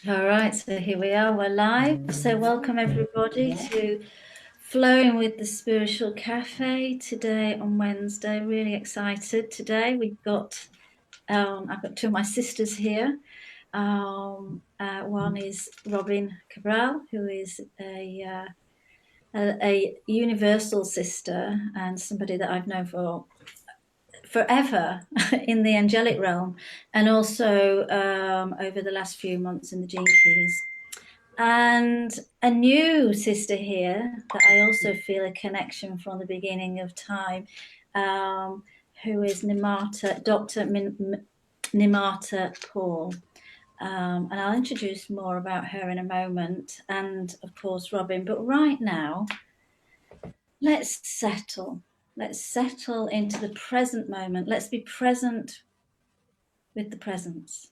All right, so here we are, we're live. So welcome everybody to Flowing with the Spiritual Cafe today on Wednesday. Really excited today. We've got, I've got two of my sisters here. One is Robin Cabral, who is a universal sister and somebody that I've known for forever in the angelic realm, and also over the last few months in the Gene Keys. And a new sister here that I also feel a connection from the beginning of time, who is Dr. Nimarta Paul. And I'll introduce more about her in a moment, and of course Robin. But right now, let's settle. Let's settle into the present moment. Let's be present with the presence.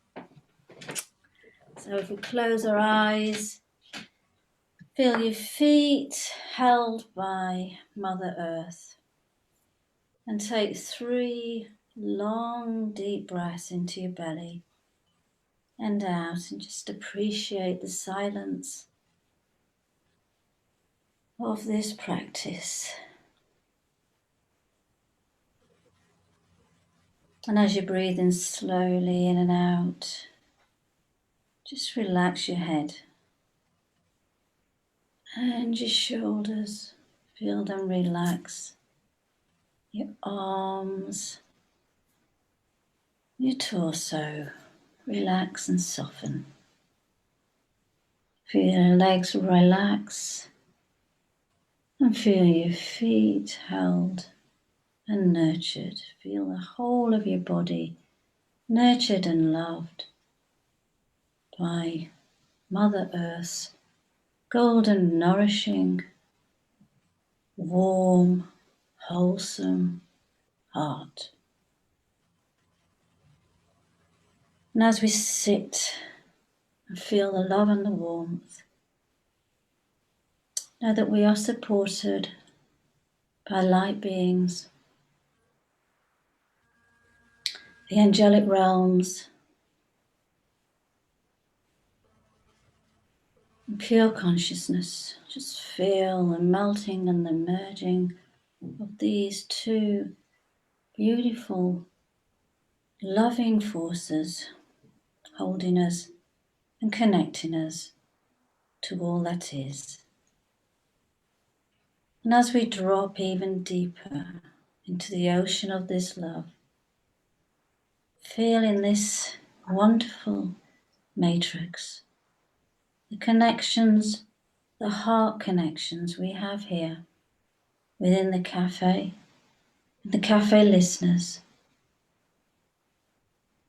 So if we close our eyes, feel your feet held by Mother Earth, and take 3 long deep breaths into your belly and out, and just appreciate the silence of this practice. And as you're breathing slowly in and out, just relax your head and your shoulders. Feel them relax. Your arms, your torso, relax and soften. Feel your legs relax and feel your feet held and nurtured. Feel the whole of your body nurtured and loved by Mother Earth's golden, nourishing, warm, wholesome heart. And as we sit and feel the love and the warmth, know that we are supported by light beings, the angelic realms, and pure consciousness. Just feel the melting and the merging of these two beautiful, loving forces holding us and connecting us to all that is. And as we drop even deeper into the ocean of this love, feeling this wonderful matrix, the connections, the heart connections we have here within the cafe, the cafe listeners.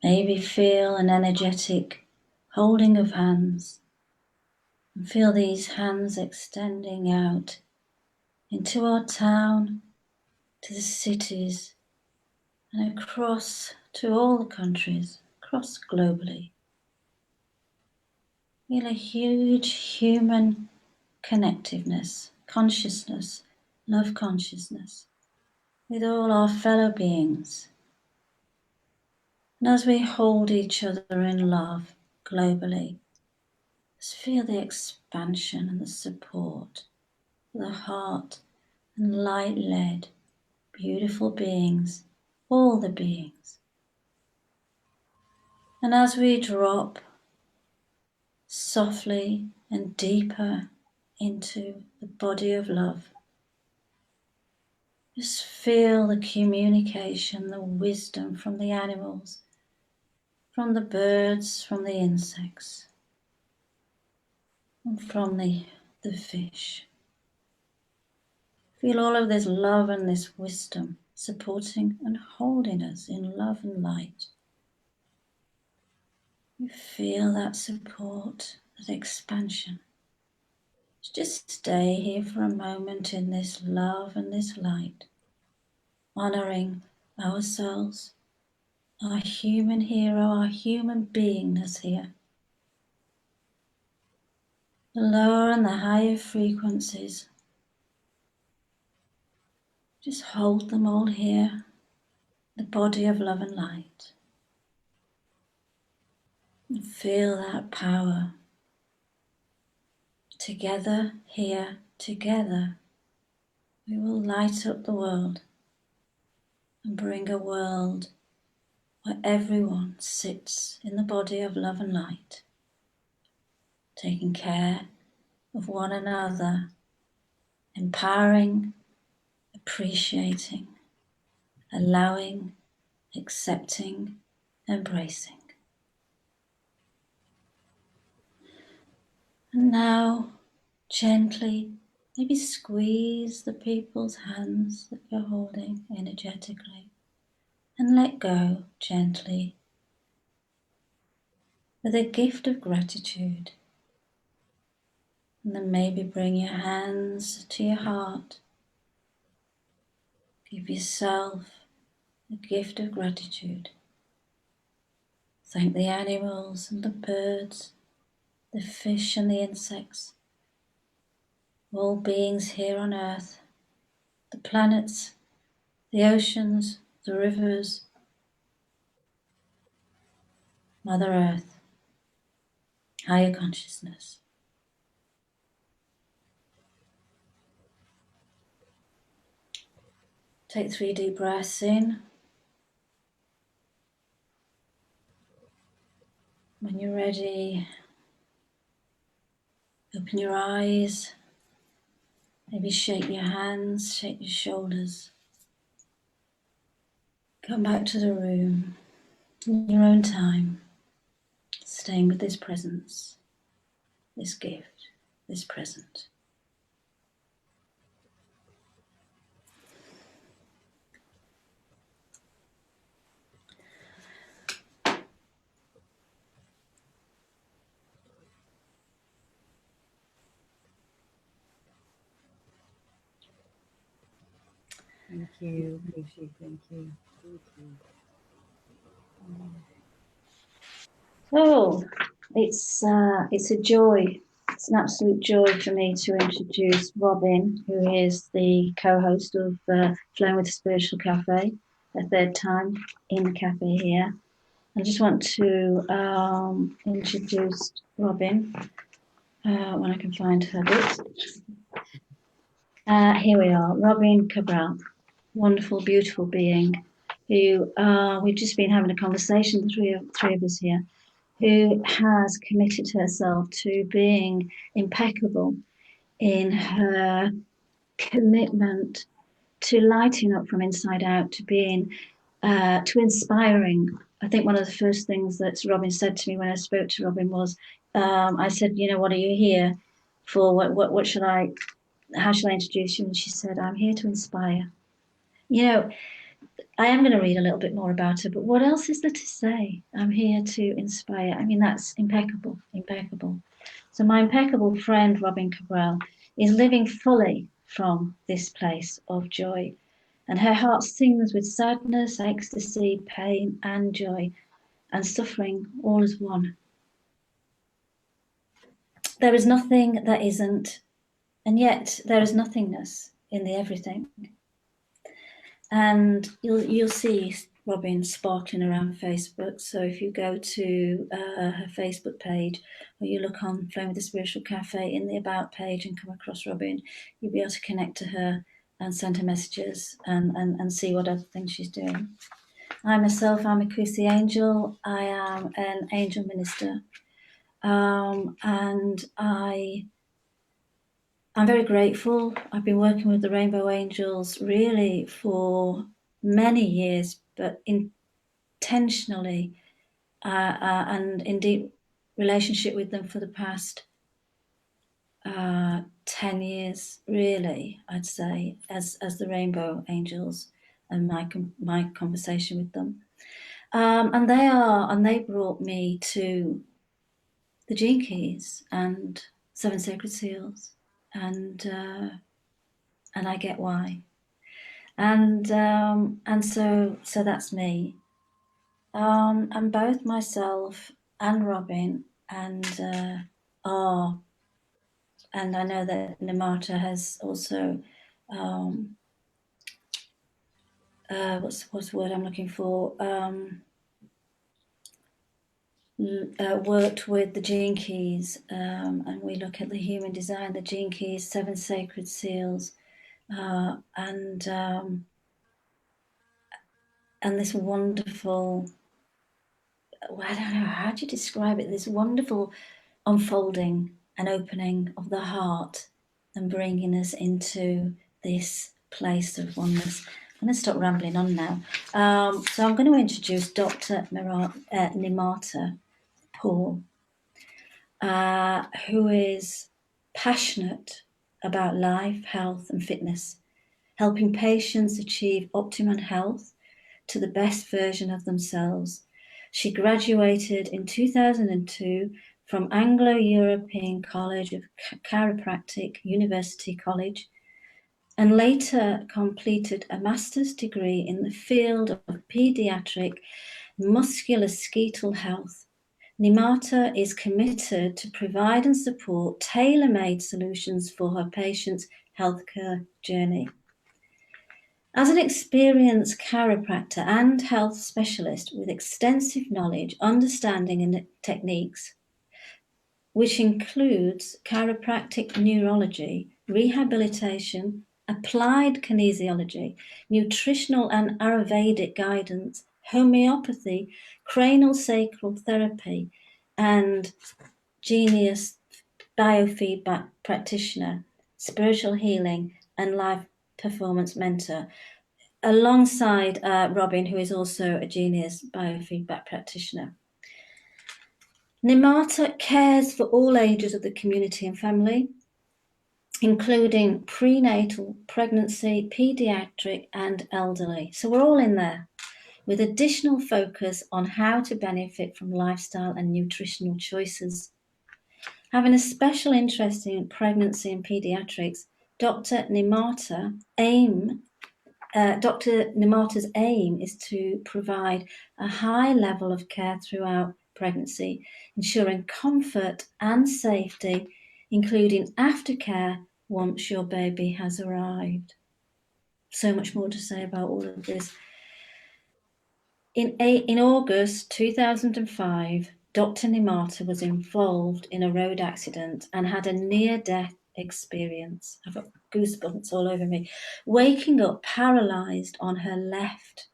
Maybe feel an energetic holding of hands, and feel these hands extending out into our town, to the cities, and across to all the countries, across globally. Feel a huge human connectiveness, consciousness, love consciousness with all our fellow beings. And as we hold each other in love globally, just feel the expansion and the support of the heart and light-led, beautiful beings, all the beings. And as we drop softly and deeper into the body of love, just feel the communication, the wisdom from the animals, from the birds, from the insects, and from the fish. Feel all of this love and this wisdom supporting and holding us in love and light. You feel that support, that expansion. Just stay here for a moment in this love and this light, honoring ourselves, our human hero, our human beingness here. The lower and the higher frequencies, just hold them all here, the body of love and light. And feel that power together here, together, we will light up the world and bring a world where everyone sits in the body of love and light, taking care of one another, empowering, appreciating, allowing, accepting, embracing. And now, gently, maybe squeeze the people's hands that you're holding energetically and let go gently with a gift of gratitude. And then maybe bring your hands to your heart. Give yourself a gift of gratitude. Thank the animals and the birds, the fish and the insects, all beings here on earth, the planets, the oceans, the rivers, Mother Earth, higher consciousness. Take 3 deep breaths in. When you're ready, open your eyes, maybe shake your hands, shake your shoulders. Come back to the room in your own time, staying with this presence, this gift, this present. Thank you, Lucy. Thank you. So, it's a joy. It's an absolute joy for me to introduce Robin, who is the co-host of Flowing with the Spiritual Cafe, a third time in the cafe here. I just want to introduce Robin when I can find her bit. Here we are, Robin Cabral, wonderful, beautiful being who we've just been having a conversation, the three of us here, who has committed herself to being impeccable in her commitment to lighting up from inside out, to being, to inspiring. I think one of the first things that Robin said to me when I spoke to Robin was, I said, what are you here for? What should I, how shall I introduce you? And she said, I'm here to inspire. I am going to read a little bit more about her, but what else is there to say? I'm here to inspire. I mean, that's impeccable, impeccable. So my impeccable friend, Robin Cabral, is living fully from this place of joy. And her heart sings with sadness, ecstasy, pain, and joy, and suffering all as one. There is nothing that isn't, and yet there is nothingness in the everything. And you'll see Robin sparkling around Facebook. So if you go to her Facebook page, or you look on Flowing with the Spiritual Cafe in the About page and come across Robin, you'll be able to connect to her and send her messages and see what other things she's doing. I myself, I'm a Kusi angel. I am an angel minister. And I'm very grateful. I've been working with the Rainbow Angels really for many years, but intentionally and in deep relationship with them for the past 10 years, really, I'd say, as the Rainbow Angels and my conversation with them. And they brought me to the Gene Keys and Seven Sacred Seals, and I get why. And so that's me. And both myself and Robin and are, and I know that Nimarta has also what's the word I'm looking for? worked with the Gene Keys, and we look at the human design, the Gene Keys, 7 sacred seals, and this wonderful, I don't know, how do you describe it? This wonderful unfolding and opening of the heart and bringing us into this place of oneness. I'm going to stop rambling on now. So I'm going to introduce Dr. Nimarta Paul, who is passionate about life, health, and fitness, helping patients achieve optimum health to the best version of themselves. She graduated in 2002 from Anglo-European College of Chiropractic, University College, and later completed a master's degree in the field of Paediatric Musculoskeletal Health. Nimarta is committed to provide and support tailor-made solutions for her patients' healthcare journey. As an experienced chiropractor and health specialist with extensive knowledge, understanding, and techniques, which includes chiropractic neurology, rehabilitation, applied kinesiology, nutritional and Ayurvedic guidance, homeopathy, cranial-sacral therapy, and genius biofeedback practitioner, spiritual healing, and life performance mentor, alongside Robin, who is also a genius biofeedback practitioner. Nimarta cares for all ages of the community and family, including prenatal, pregnancy, paediatric, and elderly. So we're all in there, with additional focus on how to benefit from lifestyle and nutritional choices. Having a special interest in pregnancy and paediatrics, Dr. Nimarta's aim is to provide a high level of care throughout pregnancy, ensuring comfort and safety, including aftercare once your baby has arrived. So much more to say about all of this. In August 2005, Dr. Nimarta was involved in a road accident and had a near-death experience. I've got goosebumps all over me. Waking up paralysed on her left.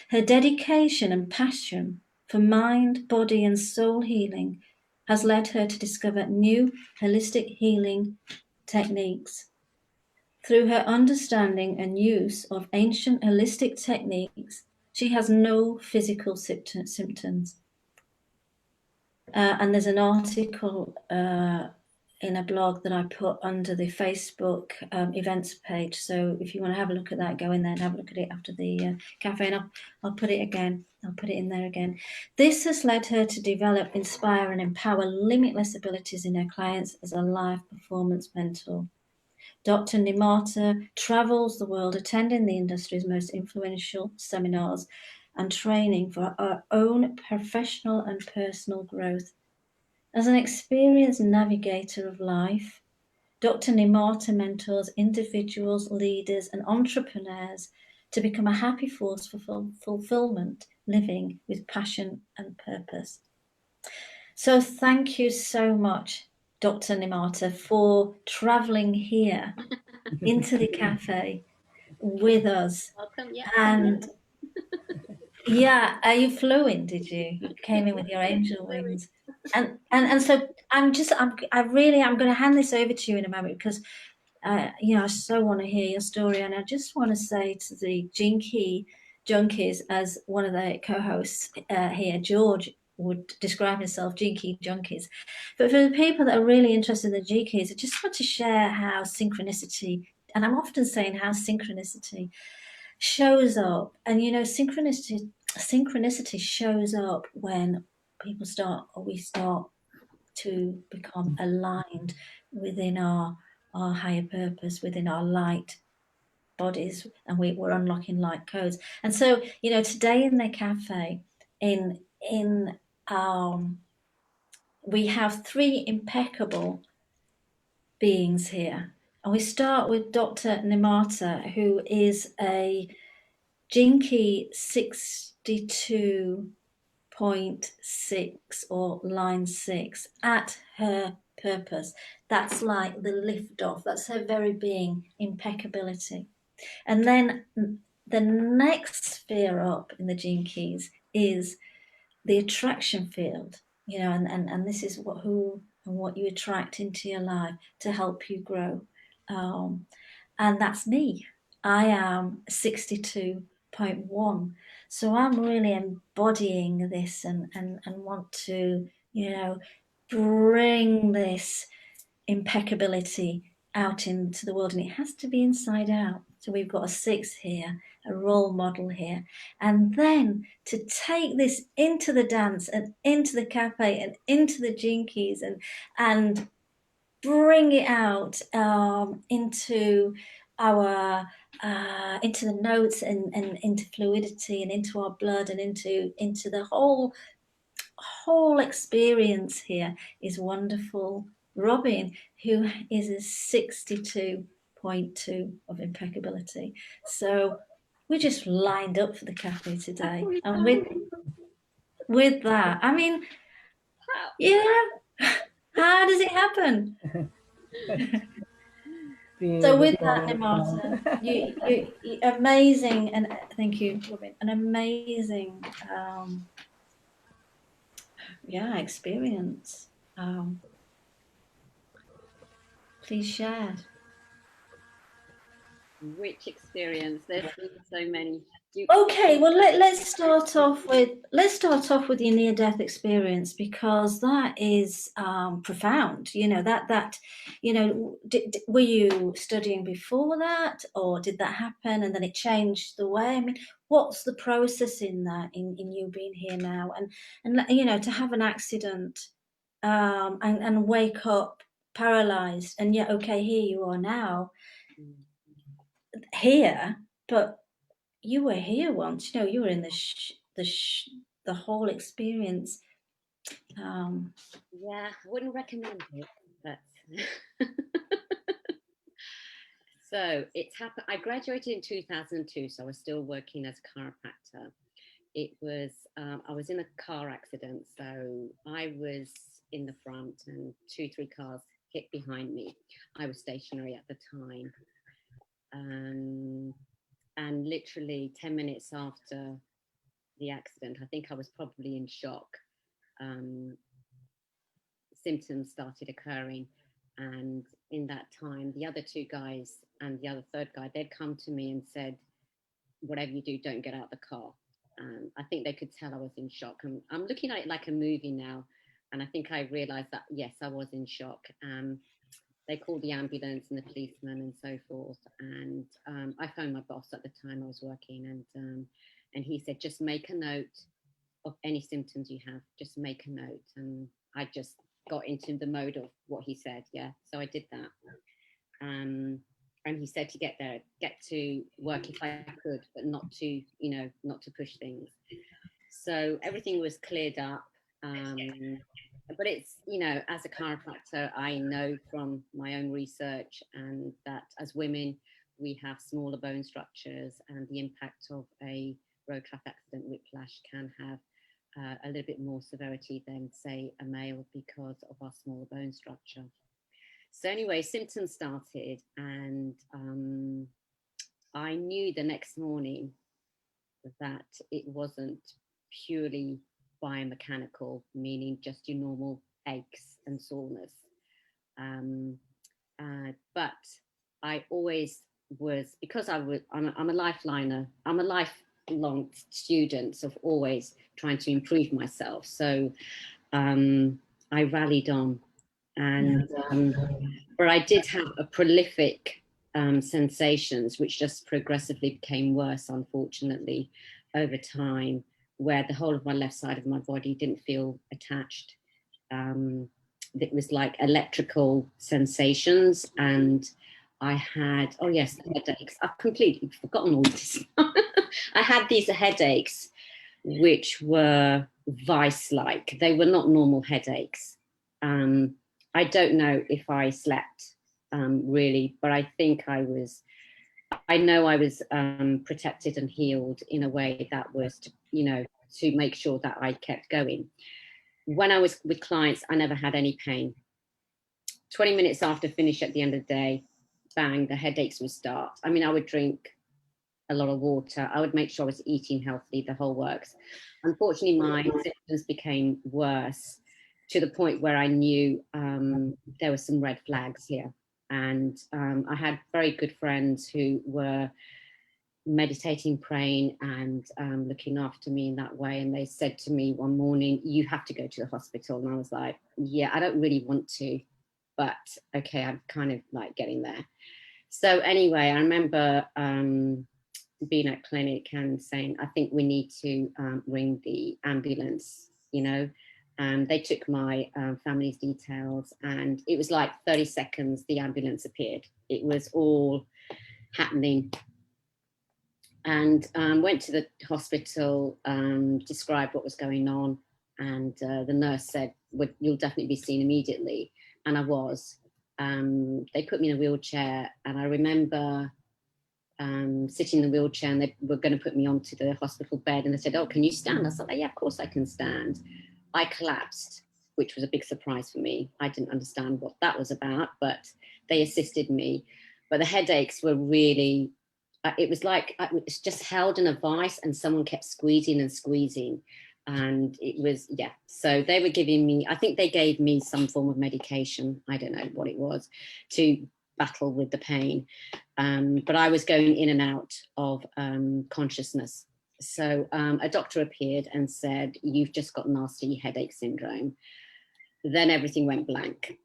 Her dedication and passion for mind, body, and soul healing has led her to discover new holistic healing techniques. Through her understanding and use of ancient holistic techniques, she has no physical symptoms. And there's an article in a blog that I put under the Facebook events page. So if you want to have a look at that, go in there and have a look at it after the cafe, and I'll put it again. I'll put it in there again. This has led her to develop, inspire, and empower limitless abilities in her clients as a life performance mentor. Dr. Nimarta travels the world attending the industry's most influential seminars and training for our own professional and personal growth. As an experienced navigator of life, Dr. Nimarta mentors individuals, leaders, and entrepreneurs to become a happy force for fulfillment, living with passion and purpose. So thank you so much, Dr. Nimarta, for traveling here into the cafe with us. Welcome. Yeah. And yeah, you flew in, did you? You came in with your angel wings. And so I'm going to hand this over to you in a moment, because I so want to hear your story. And I just want to say to the Gene Key junkies, as one of the co-hosts here, George, would describe himself, Gene Key junkies. But for the people that are really interested in the Gene Keys, I just want to share how synchronicity, and I'm often saying how synchronicity shows up. And synchronicity shows up when we start to become aligned within our higher purpose, within our light bodies, and we're unlocking light codes. And so, today in the cafe, we have 3 impeccable beings here. And we start with Dr. Nimarta, who is a Gene Key 62.1 6.6 or line 6 at her purpose. That's like the lift off. That's her very being, impeccability. And then the next sphere up in the gene keys is the attraction field, you know, and this is what you attract into your life to help you grow. And that's me. I am 62.1. So I'm really embodying this and want to, you know, bring this impeccability out into the world. And it has to be inside out. So we've got a 6 here, a role model here. And then to take this into the dance and into the cafe and into the gene keys and bring it out into our into the notes and into fluidity and into our blood and into the whole experience here is wonderful Robin, who is a 62.2 of impeccability. So we just lined up for the cafe today. And with that, I mean, yeah, how does it happen? So with that, Nimarta, you amazing, and thank you, Robin, an amazing, experience. Please share. Rich experience. There's been so many. Okay, well let's start off with your near-death experience, because that is profound. You know that you know, were you studying before that, or did that happen and then it changed the way? I mean, what's the process in that, in you being here now, and you know, to have an accident and wake up paralyzed, and yet okay, here you are now, here, but you were here once, you know, you were in the whole experience. Yeah, I wouldn't recommend it, but so it's happened. I graduated in 2002, so I was still working as a chiropractor. It was, I was in a car accident, so I was in the front and 2-3 cars hit behind me. I was stationary at the time. And literally 10 minutes after the accident, I think I was probably in shock. Symptoms started occurring, and in that time the other 2 guys and the other 3rd guy, they'd come to me and said, whatever you do, don't get out of the car. I think they could tell I was in shock. I'm looking at it like a movie now, and I think I realized that yes, I was in shock. They called the ambulance and the policeman and so forth, and I phoned my boss at the time I was working, and he said, just make a note of any symptoms you have, just make a note. And I just got into the mode of what he said. Yeah, so I did that. And he said to get to work if I could, but not to, you know, not to push things. So everything was cleared up. But it's, you know, as a chiropractor, I know from my own research and that as women, we have smaller bone structures, and the impact of a road traffic accident, whiplash, can have a little bit more severity than, say, a male, because of our smaller bone structure. So anyway, symptoms started, and I knew the next morning that it wasn't purely biomechanical, meaning just your normal aches and soreness. But I always was, because I'm a lifeliner, I'm a lifelong student of always trying to improve myself. So I rallied on, and but I did have a prolific sensations, which just progressively became worse, unfortunately, over time, where the whole of my left side of my body didn't feel attached. It was like electrical sensations, and I had, oh yes, the headaches. I've completely forgotten all this. I had these headaches, which were vice-like. They were not normal headaches. I don't know if I slept really, but I think I was protected and healed in a way that was, you know, to make sure that I kept going. When I was with clients, I never had any pain. 20 minutes after finish at the end of the day, bang, the headaches would start. I mean, I would drink a lot of water. I would make sure I was eating healthy, the whole works. Unfortunately, my symptoms became worse to the point where I knew there were some red flags here. And I had very good friends who were meditating, praying, and looking after me in that way. And they said to me one morning, you have to go to the hospital. And I was like, yeah, I don't really want to, but okay, I'm kind of like getting there. So anyway, I remember being at clinic and saying, I think we need to ring the ambulance, you know. And they took my family's details, and it was like 30 seconds, the ambulance appeared. It was all happening. And went to the hospital, described what was going on. And the nurse said, well, you'll definitely be seen immediately. And I was. They put me in a wheelchair, and I remember sitting in the wheelchair, and they were going to put me onto the hospital bed, and they said, oh, can you stand? I said, yeah, of course I can stand. I collapsed, which was a big surprise for me. I didn't understand what that was about, but they assisted me. But the headaches were really, it was like I was just held in a vice, and someone kept squeezing and squeezing. And it was, yeah. So they were giving me, I think they gave me some form of medication, I don't know what it was, to battle with the pain. But I was going in and out of consciousness. So a doctor appeared and said, you've just got nasty headache syndrome. Then everything went blank.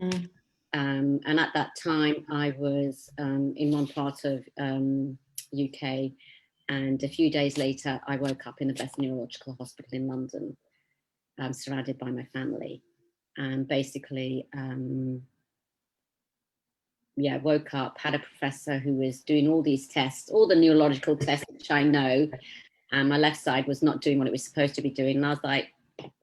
And at that time, I was in one part of UK. And a few days later, I woke up in the best neurological hospital in London, surrounded by my family. And basically, yeah, woke up, had a professor who was doing all these tests, all the neurological tests, which I know, and my left side was not doing what it was supposed to be doing. And I was like,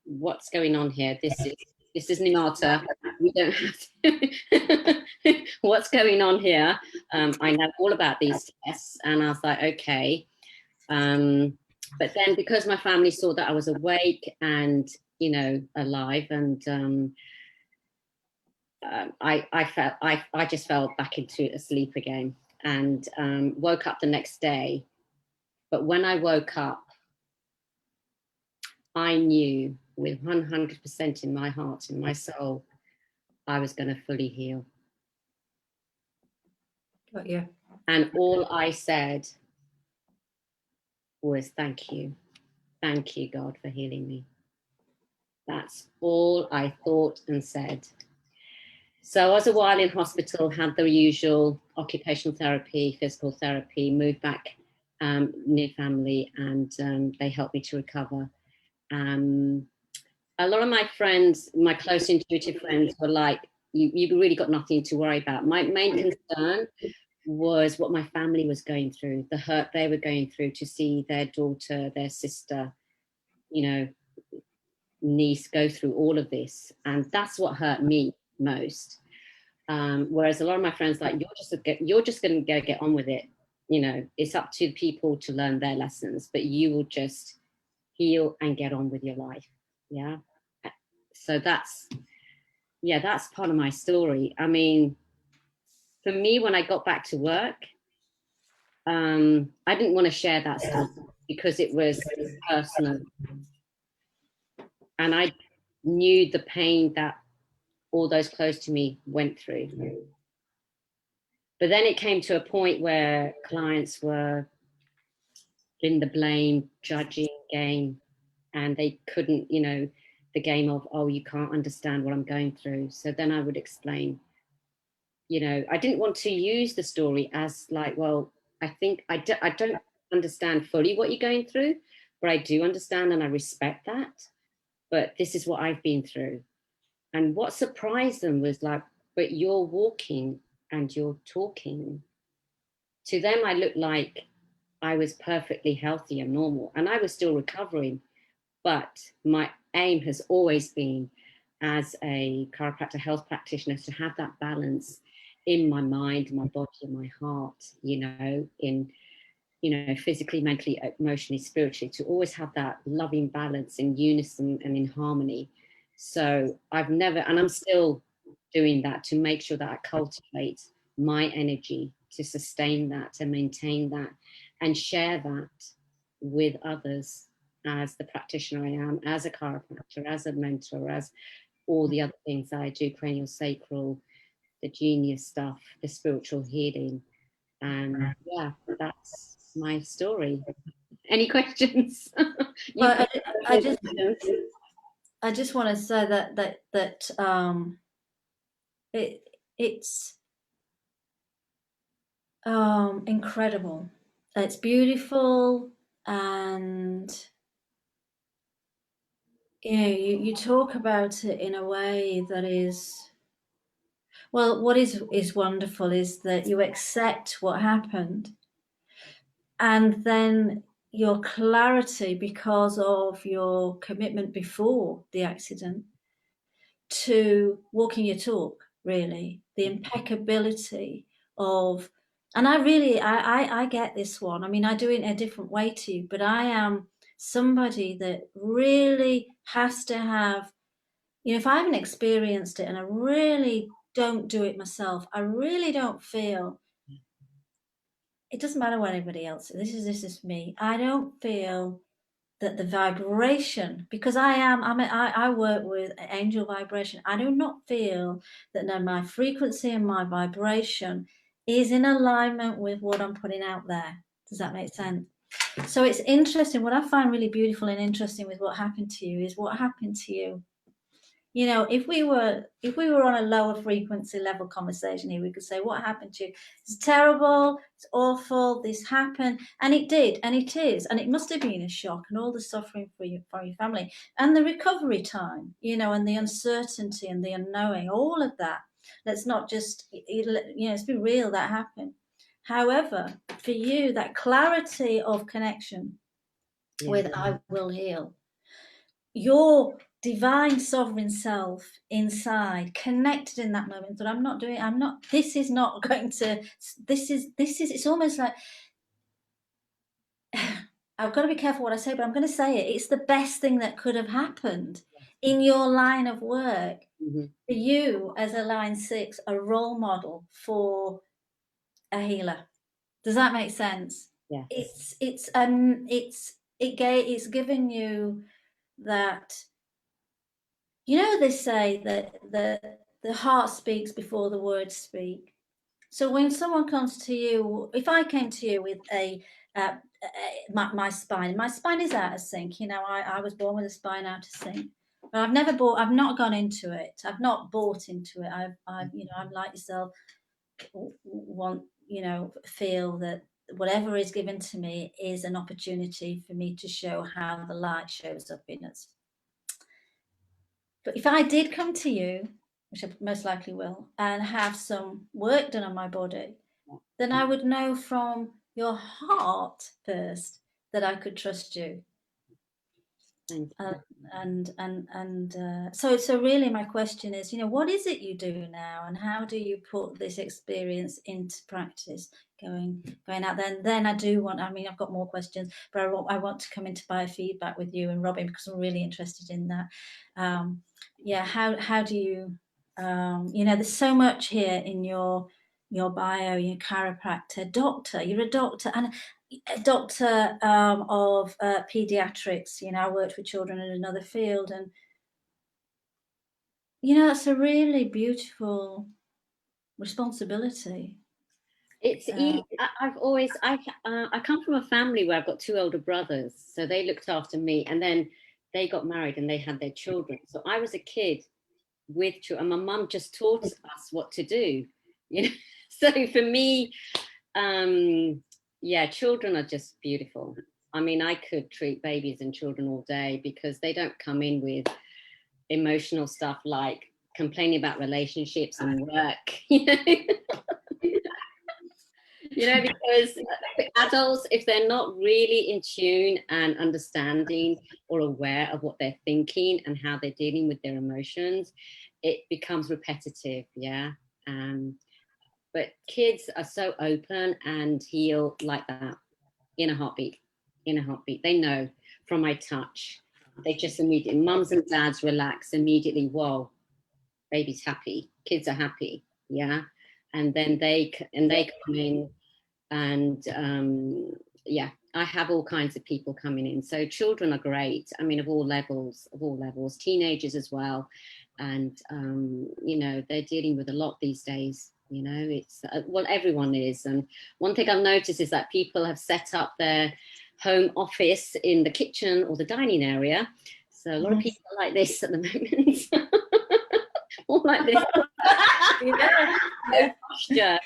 what's going on here? This is Nimarta. We don't have to. What's going on here? I know all about these tests. And I was like, okay. But then because my family saw that I was awake and, you know, alive, and I just fell back into a sleep again, and woke up the next day. But when I woke up, I knew with 100% in my heart, in my soul, I was going to fully heal. Got you. And all I said was, thank you. Thank you, God, for healing me. That's all I thought and said. So I was a while in hospital, had the usual occupational therapy, physical therapy, moved back near family, and they helped me to recover. A lot of my friends, my close intuitive friends, were like, you've really got nothing to worry about. My main concern was what my family was going through, the hurt they were going through to see their daughter, their sister, you know, niece go through all of this. And that's what hurt me most. Whereas a lot of my friends like, you're just going to get on with it. You know, it's up to people to learn their lessons, but you will just heal and get on with your life. Yeah. So that's part of my story. I mean, for me, when I got back to work, I didn't want to share that stuff because it was personal. And I knew the pain that all those close to me went through. But then it came to a point where clients were in the blame, judging game, and they couldn't, you know, the game of, oh, you can't understand what I'm going through. So then I would explain, you know, I didn't want to use the story as like, well, I think I don't understand fully what you're going through, but I do understand and I respect that. But this is what I've been through. And what surprised them was like, but you're walking and you're talking. To them, I looked like I was perfectly healthy and normal, and I was still recovering. But my aim has always been, as a chiropractor health practitioner, to have that balance in my mind, my body, and my heart, you know, in you know, physically, mentally, emotionally, spiritually, to always have that loving balance in unison and in harmony. So I've never, and I'm still doing that to make sure that I cultivate my energy to sustain that, to maintain that, and share that with others as the practitioner I am, as a chiropractor, as a mentor, as all the other things that I do, cranial-sacral, the genius stuff, the spiritual healing. And yeah, that's my story. Any questions? Well, I just want to say that it's incredible. It's beautiful, and you know, you talk about it in a way that is, well, what is wonderful is that you accept what happened, and then your clarity because of your commitment before the accident to walking your talk, really, the impeccability of, and I get this one. I mean, I do it in a different way to you, but I am somebody that really has to have, you know, if I haven't experienced it and I really don't do it myself, I really don't feel, it doesn't matter what anybody else, this is me. I don't feel that the vibration, because I work with angel vibration. I do not feel that no, my frequency and my vibration is in alignment with what I'm putting out there. Does that make sense? So it's interesting. What I find really beautiful and interesting with what happened to you is what happened to you. You know, if we were on a lower frequency level conversation here, we could say, what happened to you? It's terrible, it's awful, this happened. And it did, and it is, and it must have been a shock, and all the suffering for your family, and the recovery time, you know, and the uncertainty and the unknowing, all of that. Let's not just, you know, let's be real, that happened. However, for you, that clarity of connection with I will heal, your divine sovereign self inside, connected in that moment, that I'm not, this is not going to, this is, it's almost like, I've got to be careful what I say, but I'm going to say it. It's the best thing that could have happened in your line of work. Mm-hmm. For you as a line 6, a role model for a healer. Does that make sense? Yeah. It's given you that, you know, they say that the heart speaks before the words speak. So when someone comes to you, if I came to you with my spine is out of sync. You know, I was born with a spine out of sync, but I've not gone into it. I've not bought into it. I've you know, I'm like yourself, feel that whatever is given to me is an opportunity for me to show how the light shows up in us. But if I did come to you, which I most likely will, and have some work done on my body, then I would know from your heart first that I could trust you. So really my question is, you know, what is it you do now, and how do you put this experience into practice going out there? And then I've got more questions, but I want to come into biofeedback with you and Robin, because I'm really interested in that. How do you, you know, there's so much here in your bio, your chiropractor, doctor, you're a doctor, and a doctor of Paediatrics. You know, I worked with children in another field, and you know, that's a really beautiful responsibility. It's I come from a family where I've got 2 older brothers, so they looked after me, and then they got married and they had their children. So I was a kid with children, and my mum just taught us what to do, you know. So for me, children are just beautiful. I mean, I could treat babies and children all day, because they don't come in with emotional stuff like complaining about relationships and work, you know. You know, because adults, if they're not really in tune and understanding or aware of what they're thinking and how they're dealing with their emotions, it becomes repetitive, yeah. But kids are so open and heal like that. in a heartbeat, in a heartbeat. They know from my touch. They just immediately, mums and dads relax immediately. Whoa, baby's happy, kids are happy, yeah. And then they come in, and yeah, I have all kinds of people coming in. So children are great. I mean, of all levels, teenagers as well. And you know, they're dealing with a lot these days. You know, it's well, everyone is. And one thing I've noticed is that people have set up their home office in the kitchen or the dining area. So a lot of people are like this at the moment. All like this. Posture.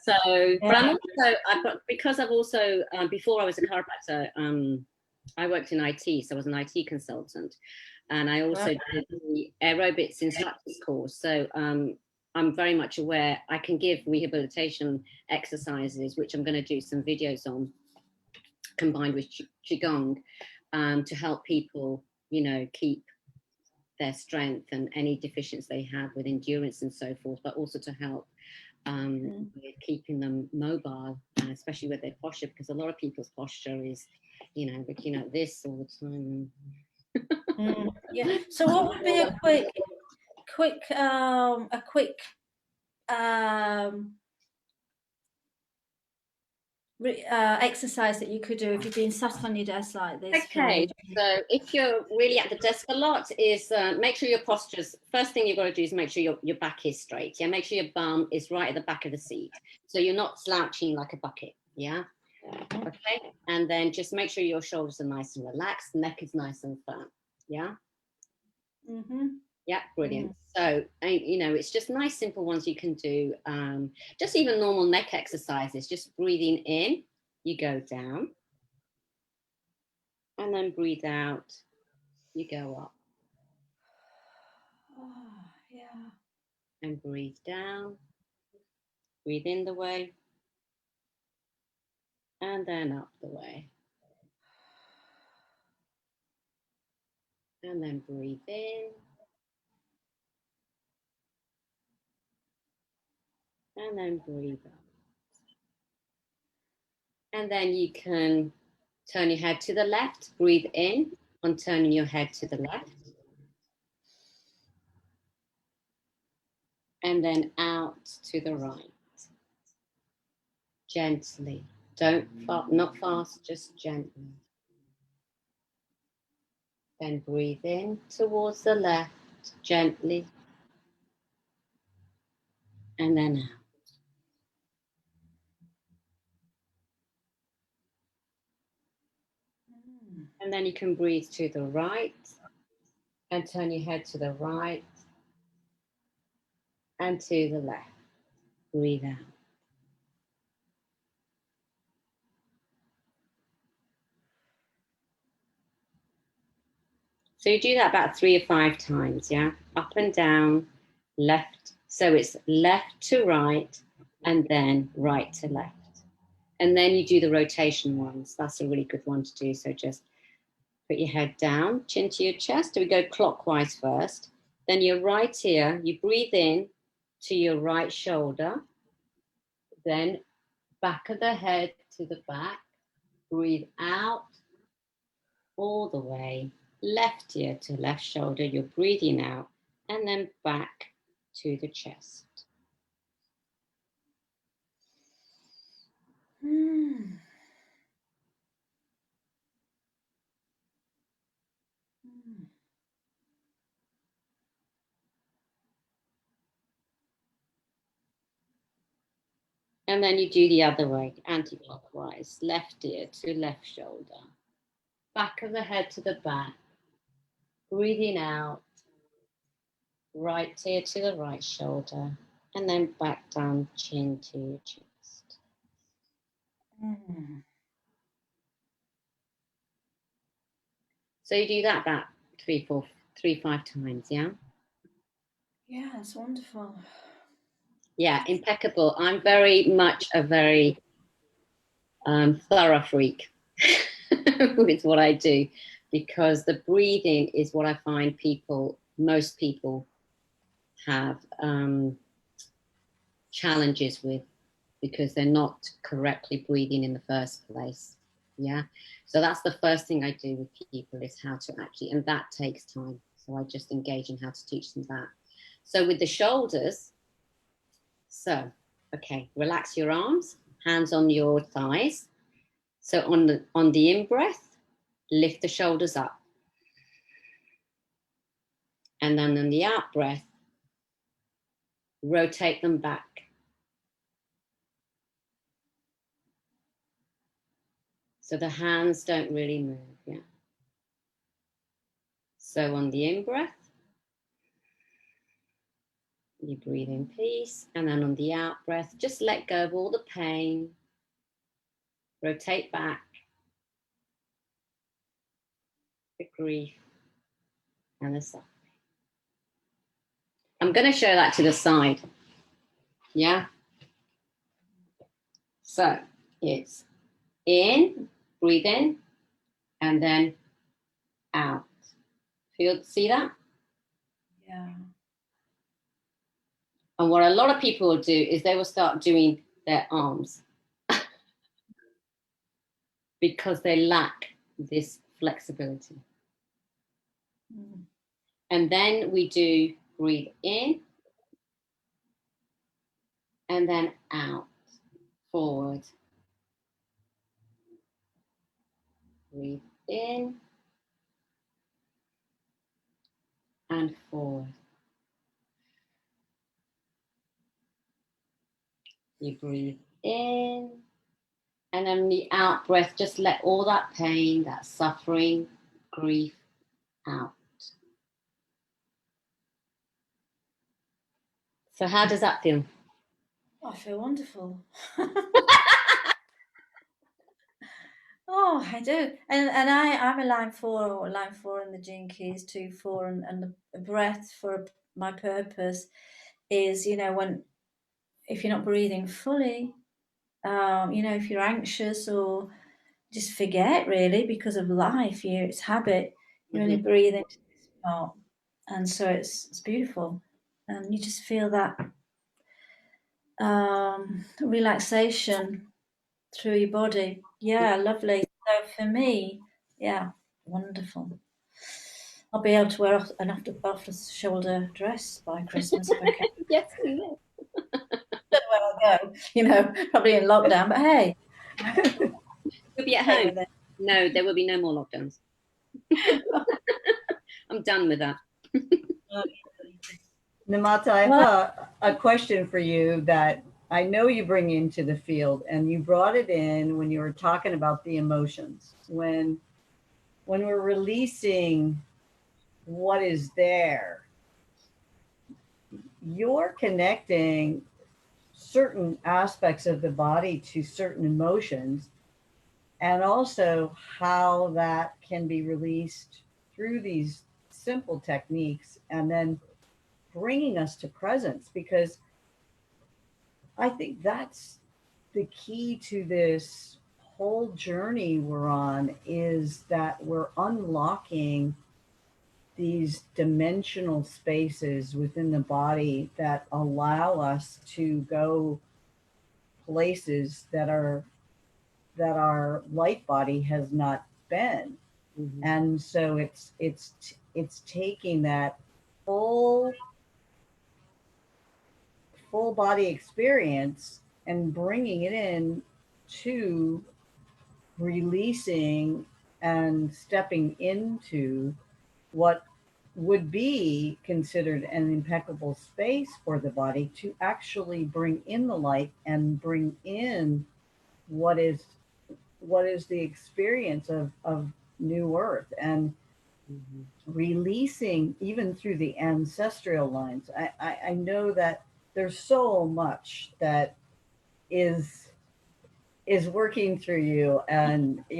So, but I'm also, because I've also, before I was a chiropractor, I worked in IT, so I was an IT consultant, and I also did the aerobics instructors course. So I'm very much aware. I can give rehabilitation exercises, which I'm going to do some videos on, combined with qigong, to help people, you know, keep their strength and any deficiencies they have with endurance and so forth, but also to help with keeping them mobile, especially with their posture, because a lot of people's posture is, you know, looking at this all the time. Yeah. So what would be a quick exercise that you could do if you've been sat on your desk like this? Okay, so if you're really at the desk a lot, is make sure your posture's, first thing you've got to do is make sure your back is straight. Yeah, make sure your bum is right at the back of the seat, so you're not slouching like a bucket. Yeah. Okay, and then just make sure your shoulders are nice and relaxed, neck is nice and firm. Yeah. Yeah, brilliant. So, you know, it's just nice, simple ones you can do. Just even normal neck exercises, just breathing in, you go down. And then breathe out, you go up. Yeah. And breathe down, breathe in the way, and then up the way. And then breathe in. And then breathe up. And then you can turn your head to the left, breathe in on turning your head to the left. And then out to the right. Gently. Not fast, just gently. Then breathe in towards the left, gently. And then out. And then you can breathe to the right and turn your head to the right and to the left. Breathe out. So you do that about 3 or 5 times, yeah? Up and down, left. So it's left to right and then right to left. And then you do the rotation ones. That's a really good one to do. So just put your head down, chin to your chest. We go clockwise first. Then your right ear, you breathe in to your right shoulder. Then back of the head to the back. Breathe out all the way. Left ear to left shoulder. You're breathing out. And then back to the chest. And then you do the other way, anti-clockwise. Left ear to left shoulder. Back of the head to the back. Breathing out. Right ear to the right shoulder. And then back down, chin to your chest. So you do that about 5 times, yeah? Yeah, that's wonderful. Yeah, impeccable. I'm very much a very thorough freak with what I do, because the breathing is what I find most people have challenges with, because they're not correctly breathing in the first place. Yeah. So that's the first thing I do with people, is how to actually, and that takes time. So I just engage in how to teach them that. So with the shoulders, so, okay, relax your arms, hands on your thighs. So on the in-breath, lift the shoulders up. And then on the out-breath, rotate them back. So the hands don't really move, yeah. So on the in-breath, you breathe in peace. And then on the out-breath, just let go of all the pain. Rotate back, the grief, and the suffering. I'm going to show that to the side. Yeah? So it's in, breathe in, and then out. See that? Yeah. And what a lot of people will do is they will start doing their arms because they lack this flexibility. Mm. And then we do breathe in and then out, forward. Breathe in and forward. You breathe in, and then the out breath, just let all that pain, that suffering, grief out. So how does that feel? I feel wonderful. Oh, I do. And I'm a line four in the gene keys, 2, 4, and the breath for my purpose is, when if you're not breathing fully, if you're anxious or just forget really because of life, it's habit, you only breathe into this part. And so it's beautiful. And you just feel that relaxation through your body. Yeah, lovely. So for me, yeah, wonderful. I'll be able to wear an off the shoulder dress by Christmas if I can. Yes, we will. Don't know where I'll go, probably in lockdown, but hey. You'll be at home. No, there will be no more lockdowns. I'm done with that. Nimarta, I have a question for you that I know you bring into the field, and you brought it in when you were talking about the emotions. When we're releasing what is there, you're connecting certain aspects of the body to certain emotions, and also how that can be released through these simple techniques, and then bringing us to presence, because I think that's the key to this whole journey we're on, is that we're unlocking these dimensional spaces within the body that allow us to go places that our light body has not been. Mm-hmm. And so it's taking that full body experience and bringing it in to releasing and stepping into what would be considered an impeccable space for the body to actually bring in the light and bring in what is the experience of new earth, and releasing even through the ancestral lines. I know that there's so much that is working through you, and I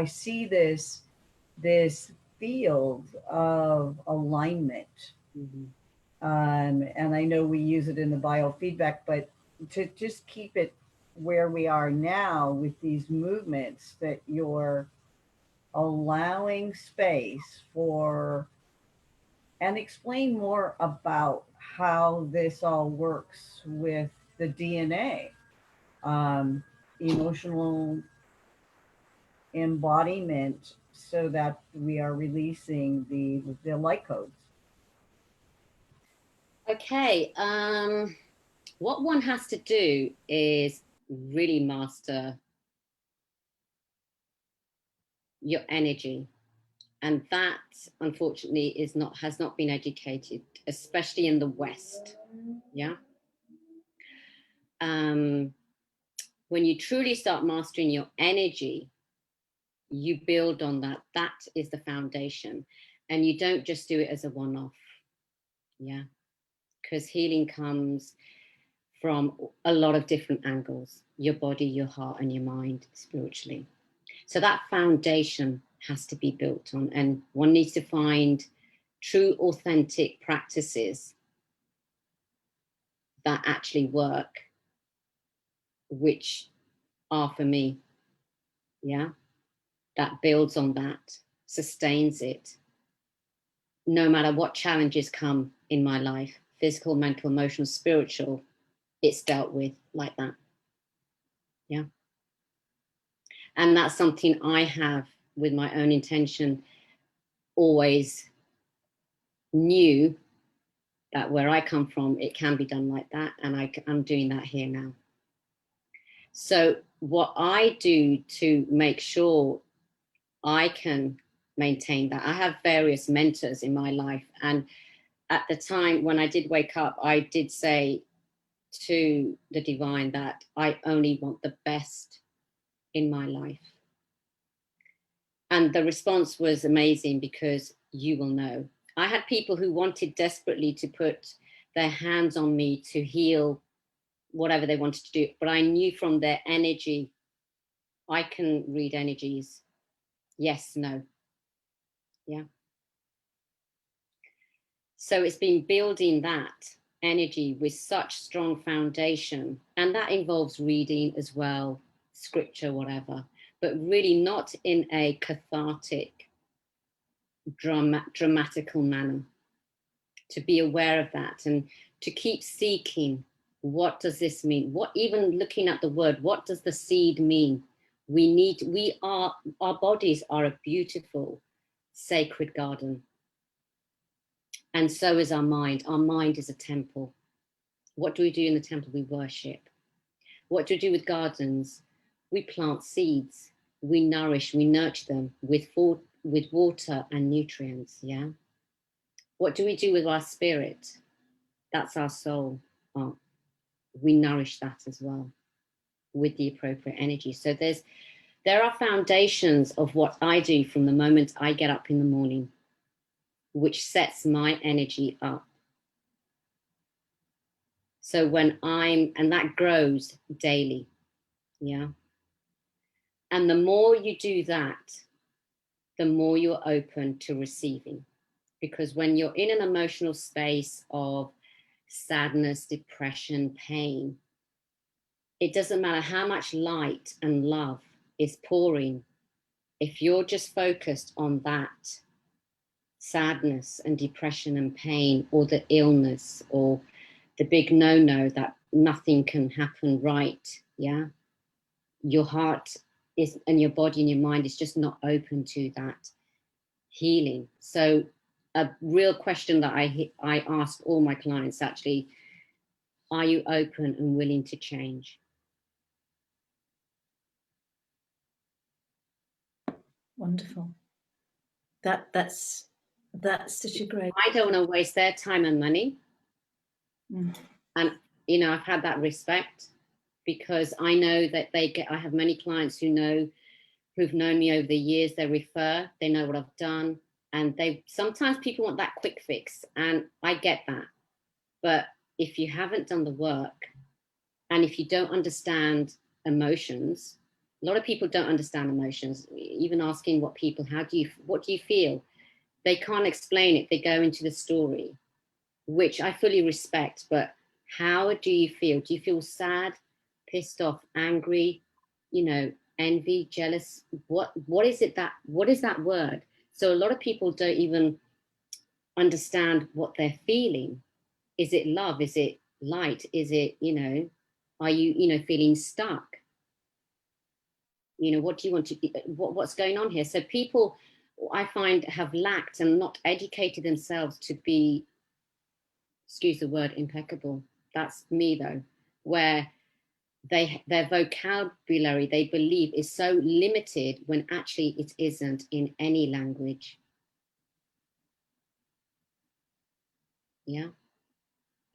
see this field of alignment. And I know we use it in the biofeedback, but to just keep it where we are now with these movements, that you're allowing space for, and explain more about how this all works with the DNA. emotional embodiment so that we are releasing the light codes. Okay, what one has to do is really master your energy. And that, unfortunately, has not been educated, especially in the West. Yeah. When you truly start mastering your energy, you build on that. That is the foundation. And you don't just do it as a one-off. Yeah. Because healing comes from a lot of different angles: your body, your heart, and your mind, spiritually. So that foundation has to be built on, and one needs to find true, authentic practices that actually work, which are for me. Yeah. That builds on that, sustains it. No matter what challenges come in my life, physical, mental, emotional, spiritual, it's dealt with like that. Yeah. And that's something I have, with my own intention, always knew that where I come from, it can be done like that. And I'm doing that here now. So what I do to make sure I can maintain that, I have various mentors in my life. And at the time when I did wake up, I did say to the divine that I only want the best in my life. And the response was amazing, because you will know. I had people who wanted desperately to put their hands on me to heal whatever they wanted to do. But I knew from their energy, I can read energies. Yes, no. Yeah. So it's been building that energy with such strong foundation. And that involves reading as well, scripture, whatever, but really not in a cathartic, dramatical manner. To be aware of that and to keep seeking, what does this mean? What, even looking at the word, what does the seed mean? Our bodies are a beautiful, sacred garden. And so is our mind. Our mind is a temple. What do we do in the temple? We worship. What do we do with gardens? We plant seeds. We nourish, we nurture them with water and nutrients, yeah? What do we do with our spirit? That's our soul. We nourish that as well with the appropriate energy. So there are foundations of what I do from the moment I get up in the morning, which sets my energy up. So and that grows daily. Yeah. And the more you do that, the more you're open to receiving. Because when you're in an emotional space of sadness, depression, pain, it doesn't matter how much light and love is pouring. If you're just focused on that sadness and depression and pain, or the illness, or the big no that nothing can happen right, yeah, your heart is, and your body and your mind is just not open to that healing. So a real question that I ask all my clients actually: are you open and willing to change? Wonderful. That's such a great. I don't want to waste their time and money. And I've had that respect, because I know that I have many clients who've known me over the years. They refer, they know what I've done, and sometimes people want that quick fix, and I get that. But if you haven't done the work, and if you don't understand emotions, a lot of people don't understand emotions. Even asking what do you feel? They can't explain it. They go into the story, which I fully respect. But how do you feel? Do you feel sad, pissed off, angry, envy, jealous? What is that word? So a lot of people don't even understand what they're feeling. Is it love? Is it light? Is it, are you, feeling stuck? You know, what do you want to, what's going on here? So people, I find, have lacked and not educated themselves to be, excuse the word, impeccable. That's me though, where their vocabulary, they believe, is so limited when actually it isn't in any language. Yeah.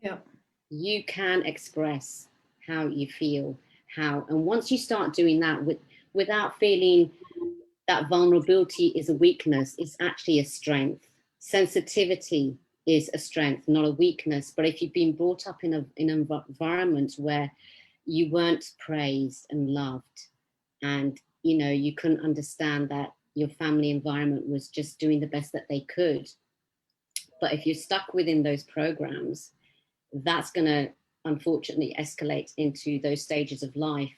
Yeah. You can express how you feel, and once you start doing that without feeling that vulnerability is a weakness, it's actually a strength. Sensitivity is a strength, not a weakness. But if you've been brought up in an environment where you weren't praised and loved, and you know, you couldn't understand that your family environment was just doing the best that they could, but if you're stuck within those programs, that's going to unfortunately escalate into those stages of life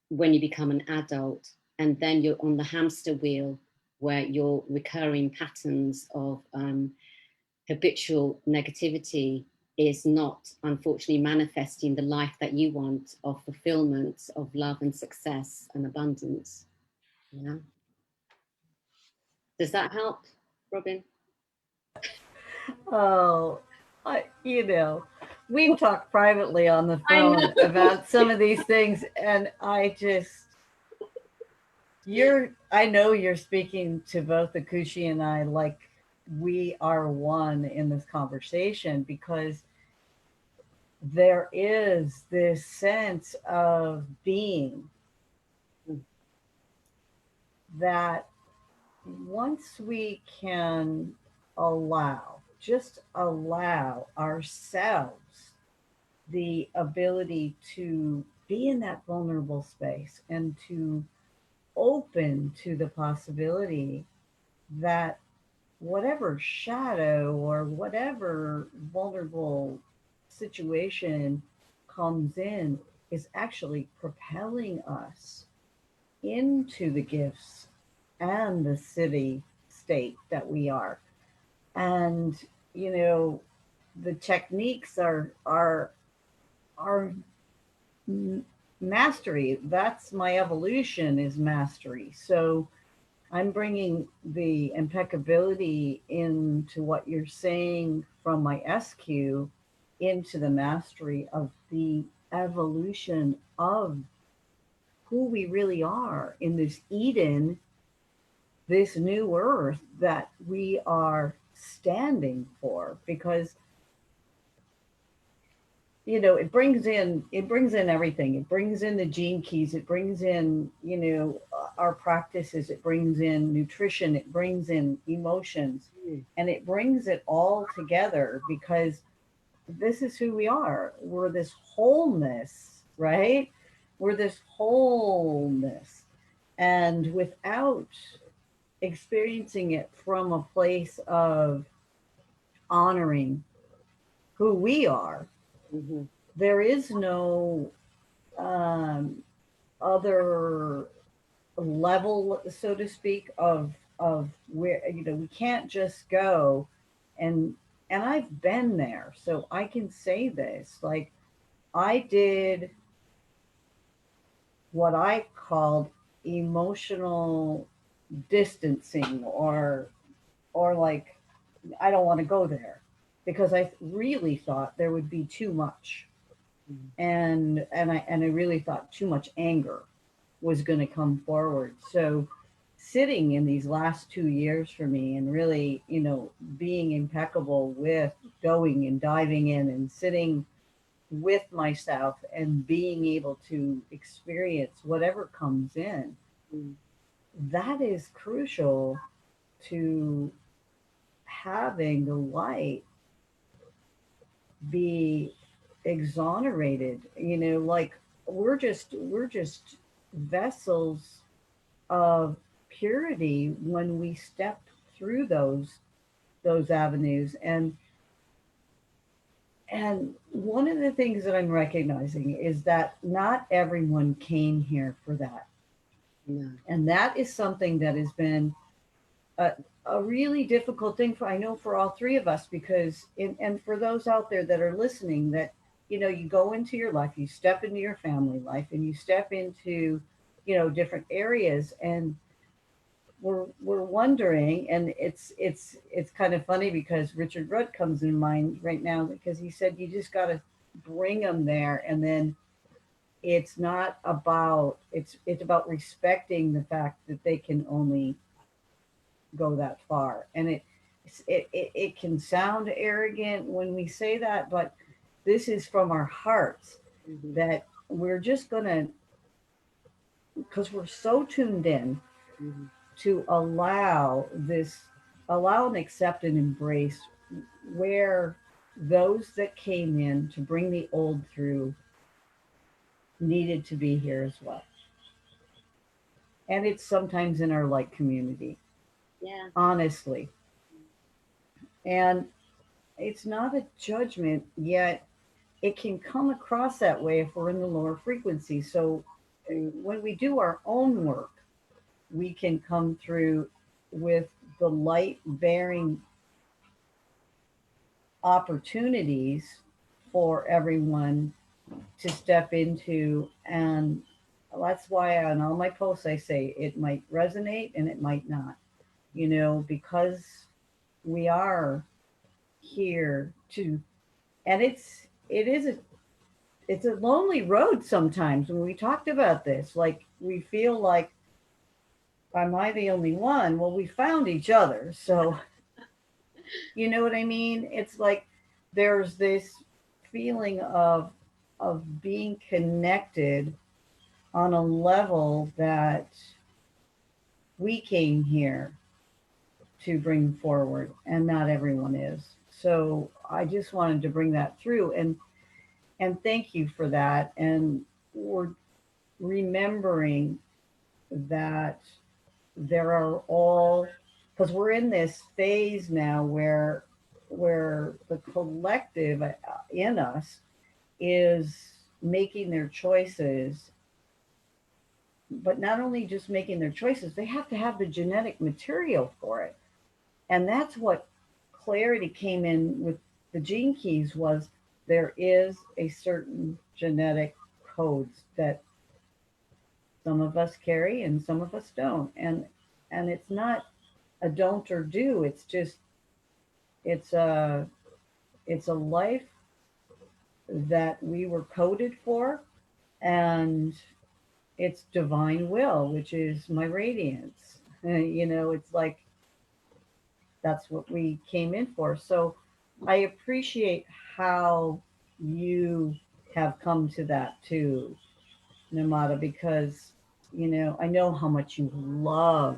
when you become an adult, and then you're on the hamster wheel where your recurring patterns of habitual negativity is not unfortunately manifesting the life that you want, of fulfillment, of love and success and abundance. Yeah. Does that help, Robin? Oh, you know, we've talked privately on the I know. phone about some of these things, and I know you're speaking to both Akushi and I like we are one in this conversation, because there is this sense of being that once we can just allow ourselves the ability to be in that vulnerable space and to open to the possibility that whatever shadow or whatever vulnerable situation comes in is actually propelling us into the gifts and the city state that we are. And you know, the techniques are mastery. That's my evolution, is mastery. So I'm bringing the impeccability into what you're saying from my SQ into the mastery of the evolution of who we really are in this Eden, this new earth that we are standing for. Because you know, it brings in everything. It brings in the gene keys, it brings in, you know, our practices, it brings in nutrition, it brings in emotions, and it brings it all together, because this is who we are. We're this wholeness, right? We're this wholeness. And without experiencing it from a place of honoring who we are, Mm-hmm. there is no um, other level, so to speak, of where, you know, we can't just go and I've been there, so I can say this. Like, I did what I called emotional distancing, or like, I don't want to go there, because I really thought there would be too much, and I really thought too much anger was going to come forward. So sitting in these last 2 years for me, and really, you know, being impeccable with going and diving in and sitting with myself and being able to experience whatever comes in, that is crucial to having the light be exonerated. You know, like, we're just vessels of purity when we step through those avenues. And one of the things that I'm recognizing is that not everyone came here for that. No. And that is something that has been a, a really difficult thing for, I know, for all three of us, because and for those out there that are listening, that, you know, you go into your life, you step into your family life, and you step into, different areas. And we're wondering, and it's kind of funny because Richard Rudd comes in mind right now, because he said you just got to bring them there, and then it's not about it's about respecting the fact that they can only go that far. And it can sound arrogant when we say that, but this is from our hearts, that we're just gonna, because we're so tuned in to allow and accept and embrace where those that came in to bring the old through needed to be here as well. And it's sometimes in our like community. Yeah. Honestly. And it's not a judgment, yet it can come across that way if we're in the lower frequency. So when we do our own work, we can come through with the light bearing opportunities for everyone to step into. And that's why on all my posts I say it might resonate and it might not, because we are here to, and it's a lonely road sometimes. When we talked about this, like, we feel like, am I the only one? Well, we found each other. So, you know what I mean? It's like there's this feeling of being connected on a level that we came here to bring forward, and not everyone is. So I just wanted to bring that through, and thank you for that. And we're remembering that there are all, because we're in this phase now where the collective in us is making their choices, but not only just making their choices, they have to have the genetic material for it. And that's what clarity came in with the gene keys, was there is a certain genetic codes that some of us carry and some of us don't. And it's not a don't or do. It's just, it's a life that we were coded for, and it's divine will, which is my radiance. It's like, that's what we came in for. So I appreciate how you have come to that too, Nimarta, because, I know how much you love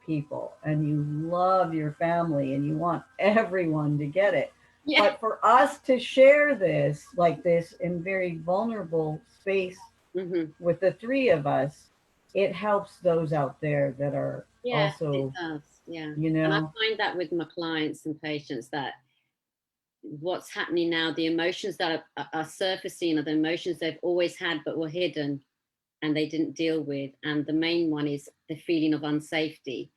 people and you love your family and you want everyone to get it. Yeah. But for us to share this like this in very vulnerable space with the three of us, it helps those out there that are also, it does. Yeah. And I find that with my clients and patients, that what's happening now, the emotions that are surfacing are the emotions they've always had but were hidden and they didn't deal with. And the main one is the feeling of unsafety.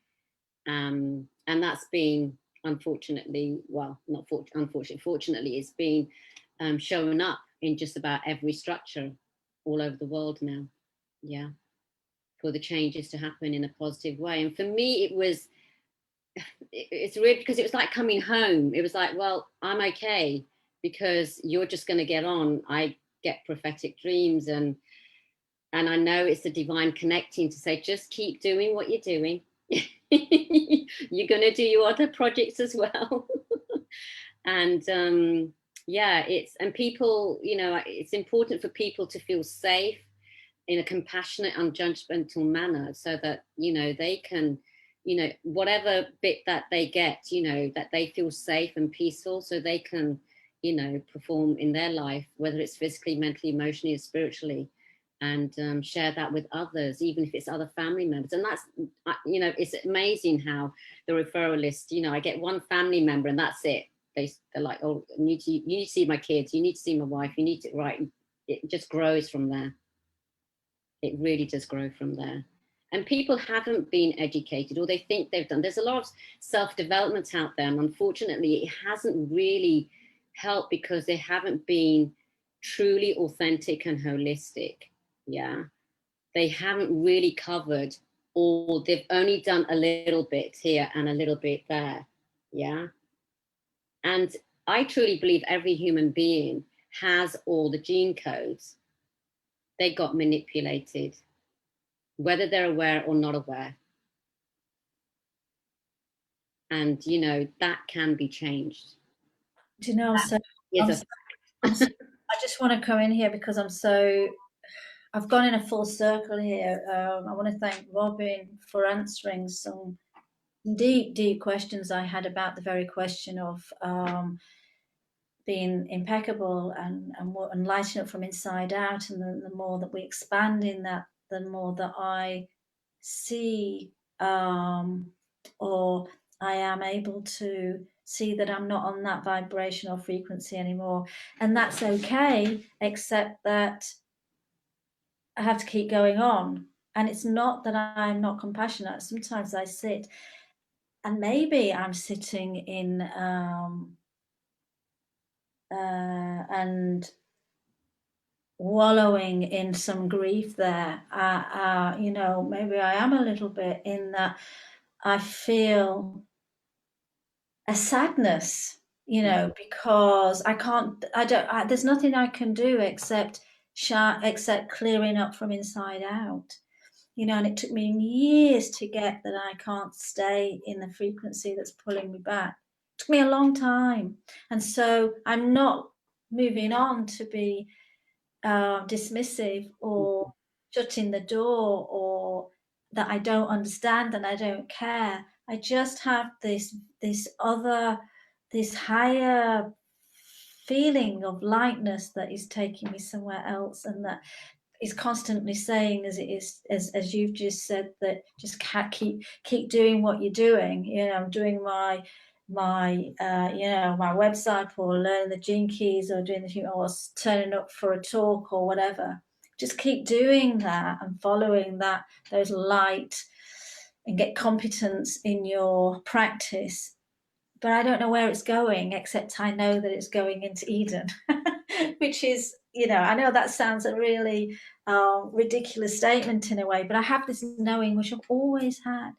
And that's been, unfortunately, well, not fortunately, it's been showing up in just about every structure all over the world now. Yeah. For the changes to happen in a positive way. And for me, it's weird because it was like coming home. It was like, well, I'm okay because you're just going to get on. I get prophetic dreams, and I know it's the divine connecting to say, just keep doing what you're doing. You're going to do your other projects as well. And and people, it's important for people to feel safe in a compassionate, unjudgmental manner, so that, they can, whatever bit that they get, that they feel safe and peaceful, so they can, perform in their life, whether it's physically, mentally, emotionally, or spiritually, and share that with others, even if it's other family members. And that's, it's amazing how the referral list, I get one family member and that's it. They're like, oh, you need to see my kids, you need to see my wife, you need to, right. It just grows from there. It really does grow from there. And people haven't been educated, or they think they've done. There's a lot of self-development out there, and unfortunately, it hasn't really helped because they haven't been truly authentic and holistic. Yeah. they haven't really covered all, they've only done a little bit here and a little bit there. Yeah. And I truly believe every human being has all the gene codes. They got manipulated, whether they're aware or not aware. And, you know, that can be changed. Do you know, so Is a I just want to come in here because I've gone in a full circle here. I want to thank Robin for answering some deep, deep questions I had about the very question of being impeccable and lighting up from inside out. And the more that we expand in that, the more that I see or I am able to see that I'm not on that vibrational frequency anymore. And that's okay, except that I have to keep going on. And it's not that I'm not compassionate. Sometimes I sit and maybe I'm sitting in and wallowing in some grief there. You know, maybe I am a little bit in that I feel a sadness, you know, because there's nothing I can do except clearing up from inside out. You know, and it took me years to get that I can't stay in the frequency that's pulling me back. It took me a long time. And so I'm not moving on to be dismissive or shutting the door or that I don't understand and I don't care. I just have this higher feeling of lightness that is taking me somewhere else, and that is constantly saying, as it is, as you've just said, that just keep doing what you're doing. You know, I'm doing my my website or learning the gene keys or doing the or turning up for a talk or whatever. Just keep doing that and following those light, and get competence in your practice. But I don't know where it's going, except I know that it's going into Eden, which is, you know, I know that sounds a really ridiculous statement in a way, but I have this knowing which I've always had.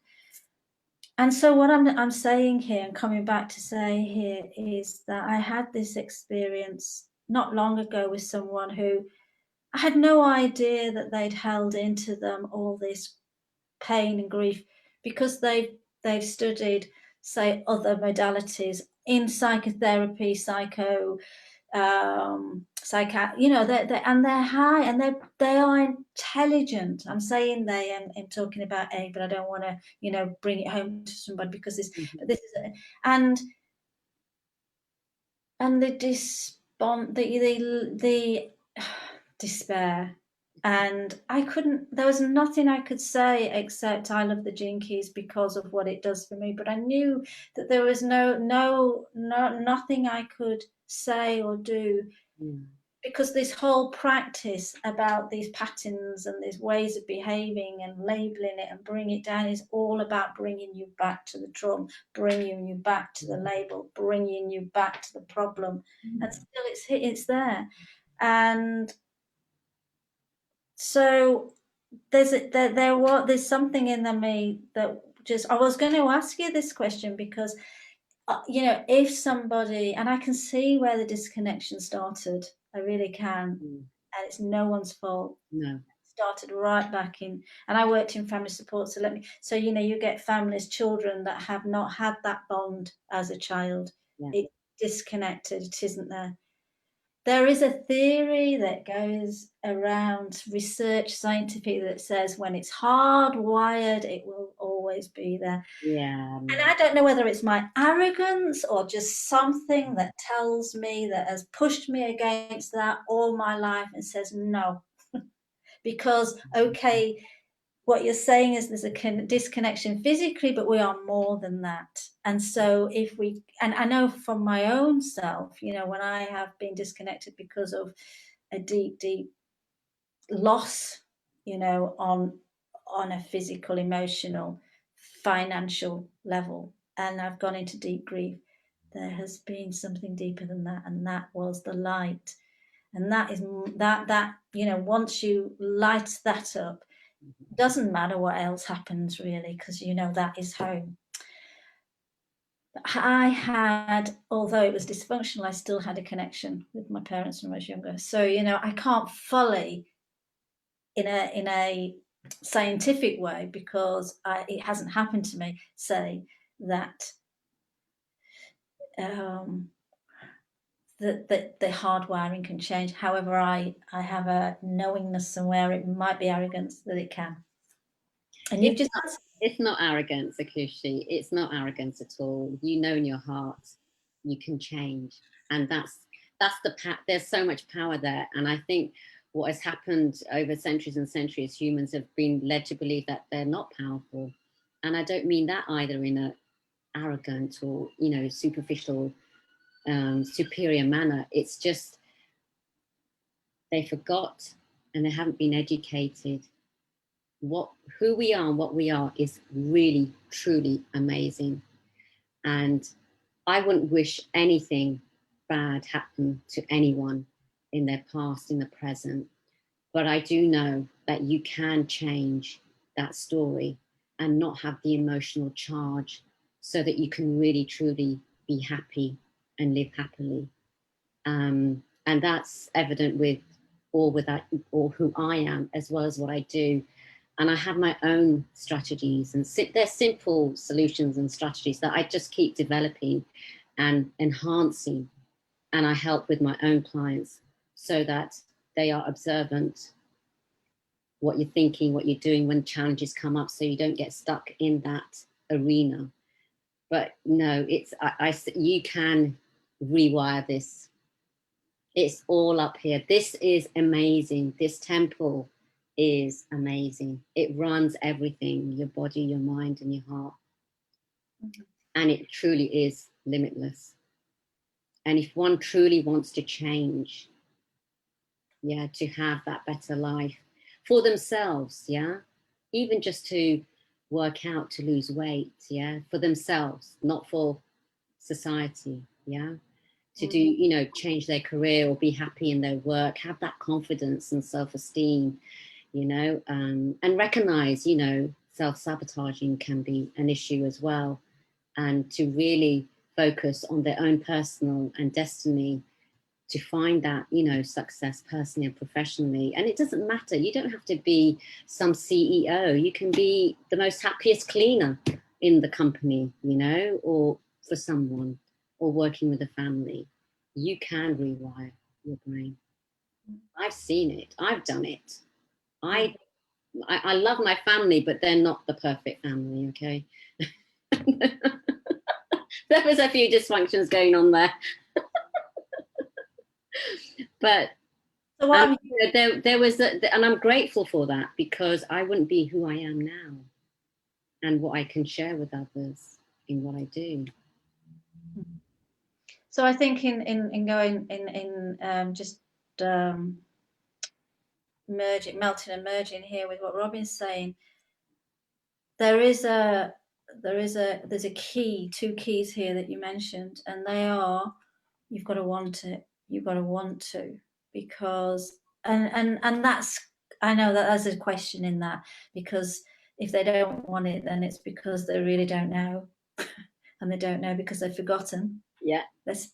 And so what I'm saying here and coming back to say here is that I had this experience not long ago with someone who I had no idea that they'd held into them all this pain and grief because they've studied, say, other modalities in psychotherapy, you know, they're high and they are intelligent. I'm saying they, I'm talking about A, but I don't want to, you know, bring it home to somebody because but this is and the despair. And there was nothing I could say except I love the Gene Keys because of what it does for me. But I knew that there was nothing I could say or do, because this whole practice about these patterns and these ways of behaving and labeling it and bringing it down is all about bringing you back to the drum, bringing you back to the label, bringing you back to the problem. And still it's there. And so there's something in me that just, I was going to ask you this question because you know, if somebody, and I can see where the disconnection started, I really can, and it's no one's fault. No. It started right back in, and I worked in family support, so you know, you get families, children that have not had that bond as a child. It's disconnected, it isn't there. There is a theory that goes around research scientific that says when it's hardwired, it will always be there. Yeah. And I don't know whether it's my arrogance or just something that tells me, that has pushed me against that all my life and says no. Because, okay, what you're saying is there's a disconnection physically, but we are more than that. And so and I know from my own self, you know, when I have been disconnected because of a deep, deep loss, you know, on a physical, emotional, financial level, and I've gone into deep grief, there has been something deeper than that, and that was the light. And that is that you know, once you light that up, Doesn't matter what else happens really, because you know that is home. I had, although it was dysfunctional, I still had a connection with my parents when I was younger. So, you know, I can't fully in a scientific way, because it hasn't happened to me, say that that the hardwiring can change. However, I have a knowingness somewhere, it might be arrogance, that it can. And you've just It's not arrogance, Akushi. It's not arrogance at all. You know in your heart you can change, and that's there's so much power there. And I think what has happened over centuries and centuries, humans have been led to believe that they're not powerful, and I don't mean that either in a arrogant or, you know, superficial, superior manner. It's just they forgot and they haven't been educated. Who we are and what we are is really truly amazing, and I wouldn't wish anything bad happen to anyone in their past, in the present, but I do know that you can change that story and not have the emotional charge, so that you can really truly be happy and live happily. And that's evident with that, or who I am, as well as what I do. And I have my own strategies, and they're simple solutions and strategies that I just keep developing and enhancing. And I help with my own clients so that they are observant what you're thinking, what you're doing when challenges come up, so you don't get stuck in that arena. But no, you can rewire this. It's all up here. This is amazing. This temple is amazing. It runs everything, your body, your mind, and your heart. Mm-hmm. And it truly is limitless. And if one truly wants to change, yeah, to have that better life for themselves, yeah, even just to work out, to lose weight, yeah, for themselves, not for society, yeah, to do, you know, change their career or be happy in their work, have that confidence and self-esteem, you know, and recognize, you know, self-sabotaging can be an issue as well, and to really focus on their own personal and destiny, to find that, you know, success personally and professionally. And it doesn't matter, you don't have to be some CEO, you can be the most happiest cleaner in the company, you know, or for someone, or working with a family. You can rewire your brain. I've seen it, I've done it. I love my family, but they're not the perfect family, okay? There was a few dysfunctions going on there. But so there was, and I'm grateful for that, because I wouldn't be who I am now and what I can share with others in what I do. So I think in going in just melting and merging here with what Robin's saying, there's a key, two keys here that you mentioned, and they are, you've got to want it. You've got to want to, because and that's, I know that there's a question in that, because if they don't want it, then it's because they really don't know, and they don't know because they've forgotten. Yeah, it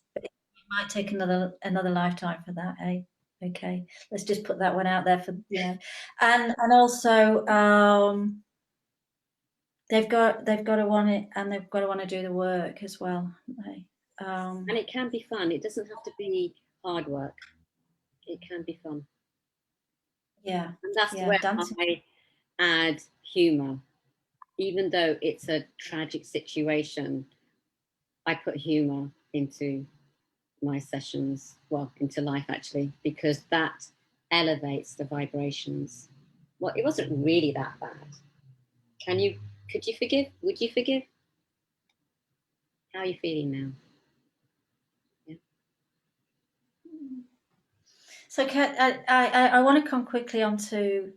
might take another lifetime for that, eh? Okay, let's just put that one out there for, you know, and also they've got to want it, and they've got to want to do the work as well. And it can be fun. It doesn't have to be hard work. It can be fun. Yeah, and that's where I add humor. Even though it's a tragic situation, I put humor into my sessions, well, into life actually, because that elevates the vibrations. Well, it wasn't really that bad. Could you forgive? Would you forgive? How are you feeling now? Yeah. So I want to come quickly onto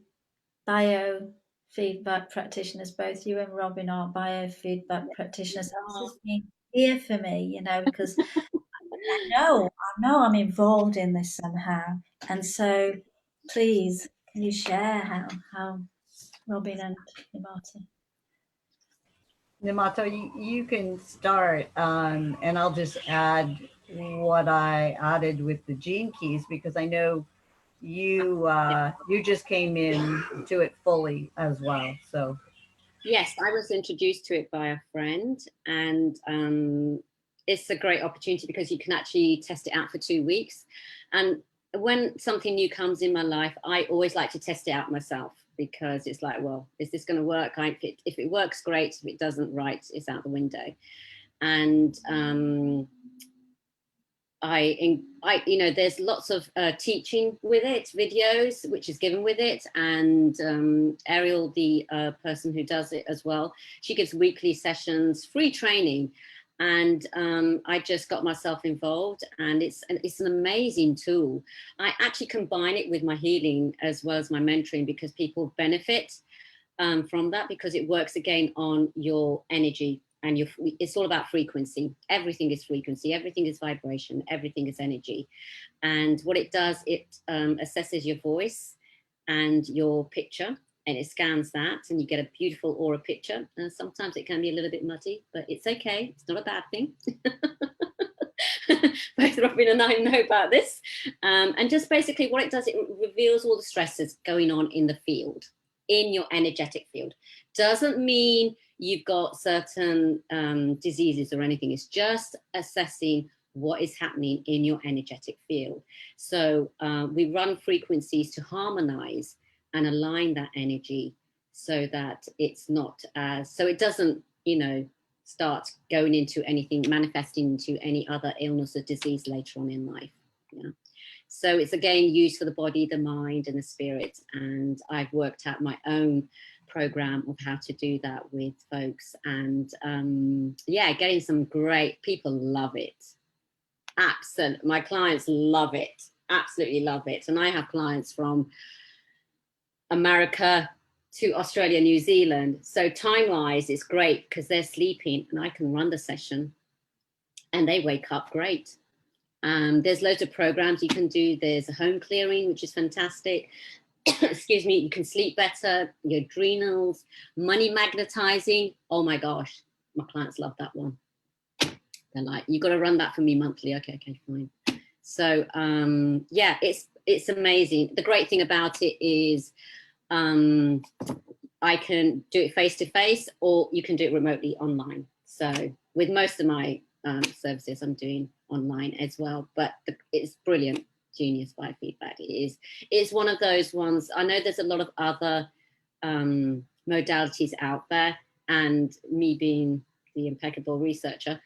biofeedback practitioners. Both you and Robin are biofeedback practitioners. This has been here for me, you know, because I know I'm involved in this somehow. And so please, can you share how Robin and Nimarta. Nimarta, you can start, and I'll just add what I added with the gene keys, because I know you just came in to it fully as well. So Yes, I was introduced to it by a friend, and it's a great opportunity because you can actually test it out for 2 weeks. And when something new comes in my life, I always like to test it out myself, because it's like, well, is this going to work? If it works, great. If it doesn't, right, it's out the window. And you know, there's lots of teaching with it, videos, which is given with it. And Ariel, the person who does it as well, she gives weekly sessions, free training. And I just got myself involved, and it's an amazing tool. I actually combine it with my healing as well as my mentoring, because people benefit from that, because it works again on your energy. And it's all about frequency. Everything is frequency, everything is vibration, everything is energy. And what it does, it assesses your voice and your picture, and it scans that, and you get a beautiful aura picture. And sometimes it can be a little bit muddy, but it's okay. It's not a bad thing. Both Robin and I know about this. And just basically what it does, it reveals all the stresses going on in the field, in your energetic field. Doesn't mean you've got certain diseases or anything. It's just assessing what is happening in your energetic field. So we run frequencies to harmonize and align that energy, so that it's not so it doesn't, you know, start going into anything, manifesting into any other illness or disease later on in life. Yeah. So it's again used for the body, the mind, and the spirit. And I've worked out my own program of how to do that with folks. And yeah, getting some great people love it. Absolutely. My clients love it. Absolutely love it. And I have clients from America to Australia, New Zealand. So time-wise, it's great because they're sleeping and I can run the session and they wake up great. There's loads of programs you can do. There's a home clearing, which is fantastic. Excuse me, you can sleep better, your adrenals, money magnetizing. Oh my gosh, my clients love that one. They're like, you got to run that for me monthly. Okay, fine. So yeah, it's amazing. The great thing about it is I can do it face to face, or you can do it remotely online. So with most of my services, I'm doing online as well, but it's brilliant. Genius Biofeedback. It's one of those ones. I know there's a lot of other modalities out there, and me being the impeccable researcher,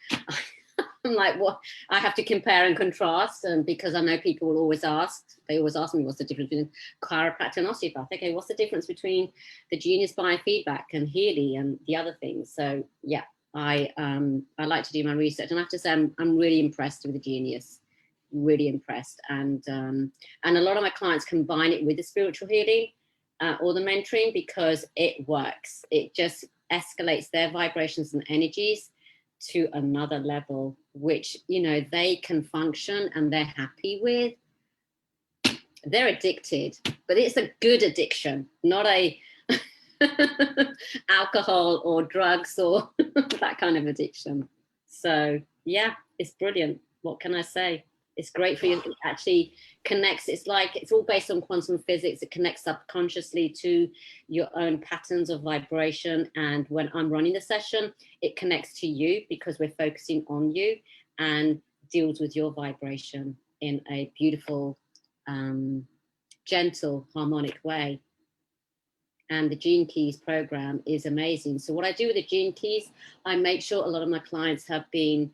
I'm like, what? I have to compare and contrast, and because I know people will always ask. They always ask me, what's the difference between chiropractor and osteopath? Okay, what's the difference between the Genius Biofeedback and Healy and the other things? So yeah, I like to do my research, and I have to say I'm really impressed with the Genius. Really impressed, and a lot of my clients combine it with the spiritual healing or the mentoring, because it works. It just escalates their vibrations and energies to another level, which, you know, they can function and they're happy with. They're addicted, but it's a good addiction, not a alcohol or drugs or that kind of addiction. So yeah, it's brilliant. What can I say? It's great for you. It actually connects. It's like, it's all based on quantum physics. It connects subconsciously to your own patterns of vibration. And when I'm running the session, it connects to you because we're focusing on you, and deals with your vibration in a beautiful, gentle, harmonic way. And the Gene Keys program is amazing. So what I do with the Gene Keys, I make sure a lot of my clients have been,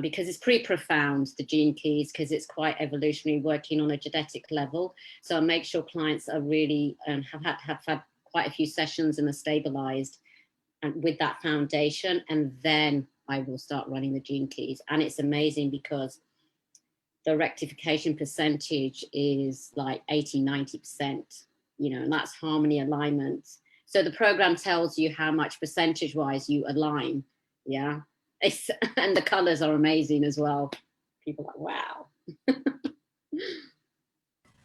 because it's pretty profound, the Gene Keys, because it's quite evolutionary, working on a genetic level. So I make sure clients are really, have had quite a few sessions and are stabilized and with that foundation. And then I will start running the Gene Keys. And it's amazing because the rectification percentage is like 80, 90%, you know, and that's harmony alignment. So the program tells you how much percentage wise you align. Yeah. And the colors are amazing as well. People are like, wow.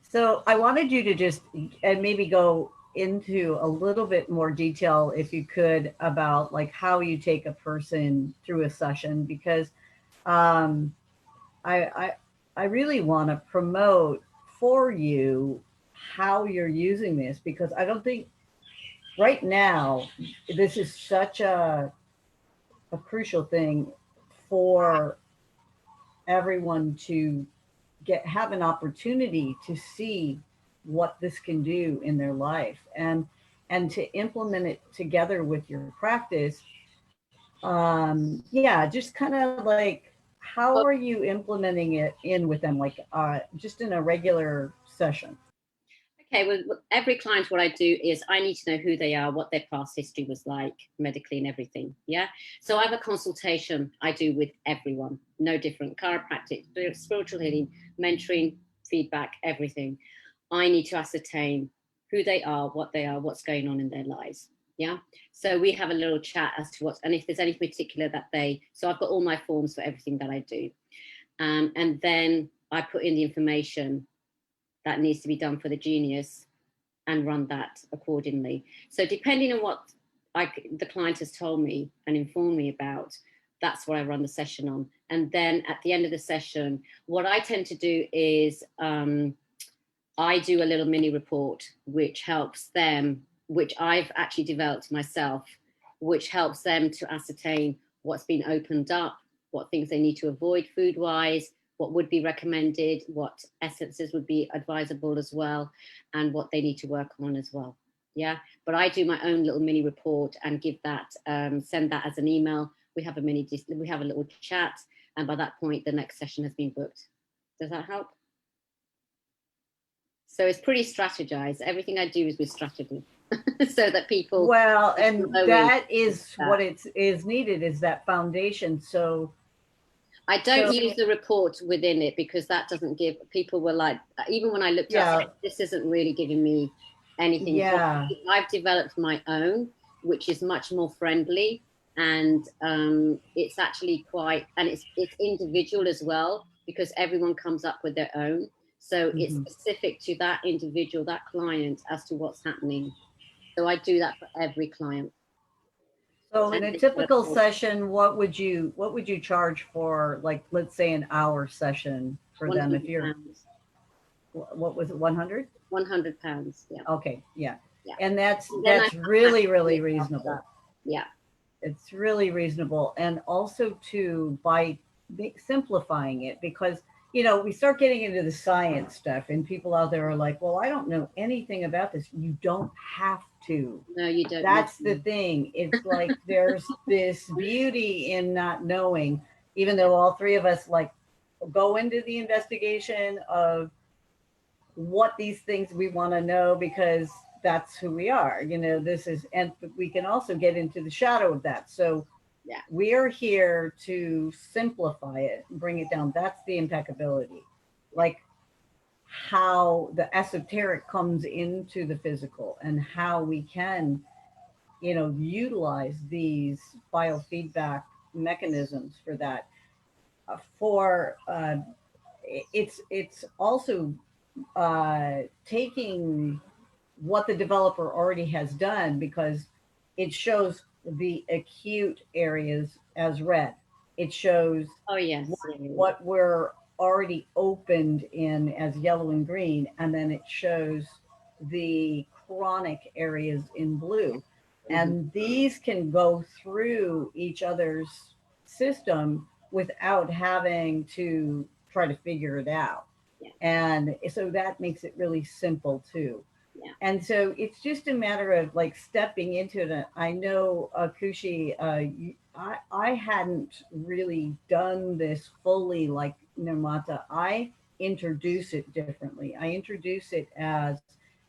So I wanted you to just maybe go into a little bit more detail, if you could, about like how you take a person through a session, because um, I, I I really want to promote for you how you're using this, because I don't think right now this is such a crucial thing for everyone to have an opportunity to see what this can do in their life, and to implement it together with your practice. Yeah, just kind of like, how are you implementing it in with them, like just in a regular session? Okay, well, every client, what I do is I need to know who they are, what their past history was like medically and everything. Yeah. So I have a consultation I do with everyone, no different. Chiropractic, spiritual healing, mentoring, feedback, everything. I need to ascertain who they are, what's going on in their lives. Yeah. So we have a little chat as to and if there's any particular so I've got all my forms for everything that I do. And then I put in the information that needs to be done for the genius and run that accordingly. So depending on what the client has told me and informed me about, that's what I run the session on. And then at the end of the session, what I tend to do is I do a little mini report, which helps them, which I've actually developed myself, which helps them to ascertain what's been opened up, what things they need to avoid food-wise, what would be recommended, what essences would be advisable as well, and what they need to work on as well. Yeah, but I do my own little mini report and give that, send that as an email. We have a little chat, and by that point, the next session has been booked. Does that help? So it's pretty strategized. Everything I do is with strategy, so that people. Well, and that is what is needed, is that foundation. So I don't use the report within it, because that doesn't give, people were like, even when I looked up, this isn't really giving me anything. Yeah. I've developed my own, which is much more friendly, and it's actually quite, and it's individual as well, because everyone comes up with their own. So it's specific to that individual, that client, as to what's happening. So I do that for every client. So in a typical session, what would you charge for, like, let's say an hour session for them? If you're, what was it, 100? £100, yeah. Okay, yeah. And that's really reasonable. Yeah. It's really reasonable. And also by simplifying it, because we start getting into the science stuff, and people out there are like, well, I don't know anything about this. You don't have to. No, you don't. That's the thing. It's like there's this beauty in not knowing, even though all three of us like go into the investigation of what these things we want to know, because that's who we are. This is, and we can also get into the shadow of that. So yeah, we are here to simplify it, bring it down. That's the impeccability. Like how the esoteric comes into the physical, and how we can, utilize these biofeedback mechanisms for that. It's also taking what the developer already has done, because it shows the acute areas as red. It shows what we're already opened in as yellow and green, and then it shows the chronic areas in blue. And these can go through each other's system without having to try to figure it out. And so that makes it really simple too. And so it's just a matter of like stepping into it. I know, Kushi, I hadn't really done this fully like Nimarta. I introduce it differently. I introduce it as,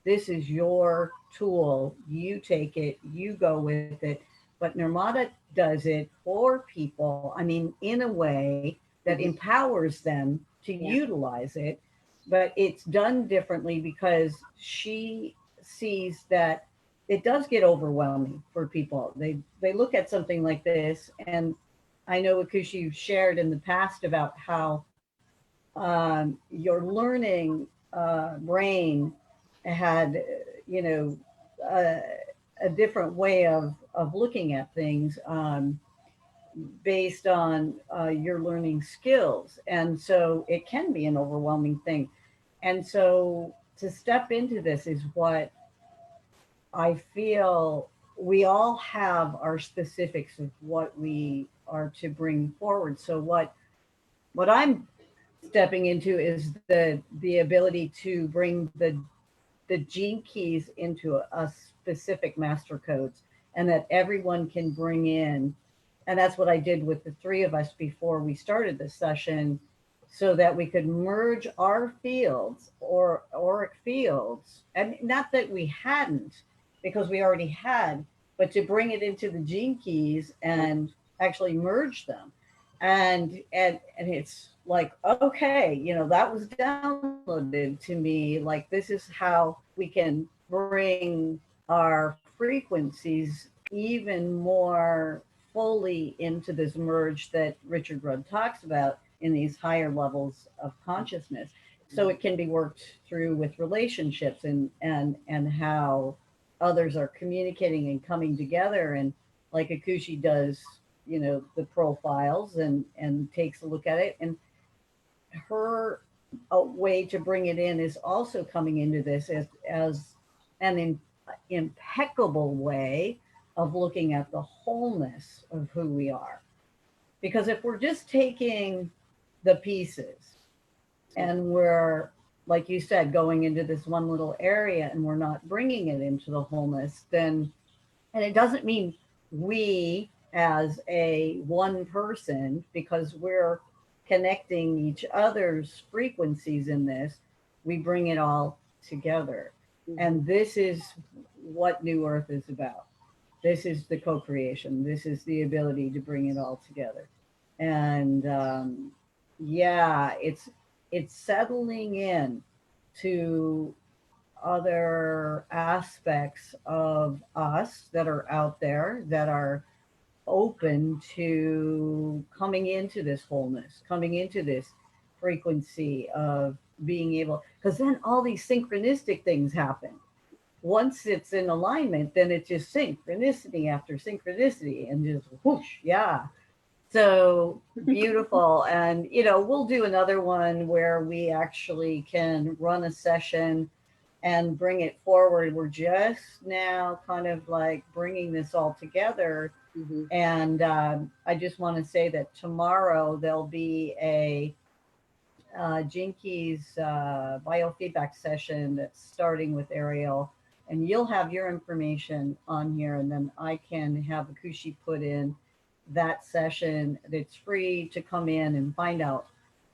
this is your tool. You take it, you go with it. But Nimarta does it for people, I mean, in a way that empowers them to utilize it. But it's done differently, because she sees that it does get overwhelming for people. They look at something like this, and I know, because you've shared in the past about how your learning brain had, a different way of looking at things based on your learning skills. And so it can be an overwhelming thing. And so to step into this is what I feel we all have our specifics of what we are to bring forward. So what I'm stepping into is the ability to bring the gene keys into a specific master codes, and that everyone can bring in. And that's what I did with the three of us before we started this session, so that we could merge our fields or auric fields. And not that we hadn't, because we already had, but to bring it into the gene keys and actually merge them. And it's like, okay, that was downloaded to me, like, this is how we can bring our frequencies even more fully into this merge that Richard Rudd talks about in these higher levels of consciousness. So it can be worked through with relationships and how others are communicating and coming together. And like Akushi does, the profiles and takes a look at it. And her way to bring it in is also coming into this as an impeccable way of looking at the wholeness of who we are. Because if we're just taking the pieces and we're, like you said, going into this one little area and we're not bringing it into the wholeness, then, and it doesn't mean we as a one person, because we're connecting each other's frequencies in this, we bring it all together. And this is what New Earth is about. This is the co-creation. This is the ability to bring it all together. And yeah, it's settling in to other aspects of us that are out there, that are open to coming into this wholeness, coming into this frequency of being able, because then all these synchronistic things happen. Once it's in alignment, then it's just synchronicity after synchronicity and just whoosh, yeah. So beautiful. And, we'll do another one where we actually can run a session and bring it forward. We're just now kind of like bringing this all together. Mm-hmm. And I just want to say that tomorrow there'll be a Gene Keys biofeedback session that's starting with Ariel. And you'll have your information on here, and then I can have Akushi put in that session. It's free to come in and find out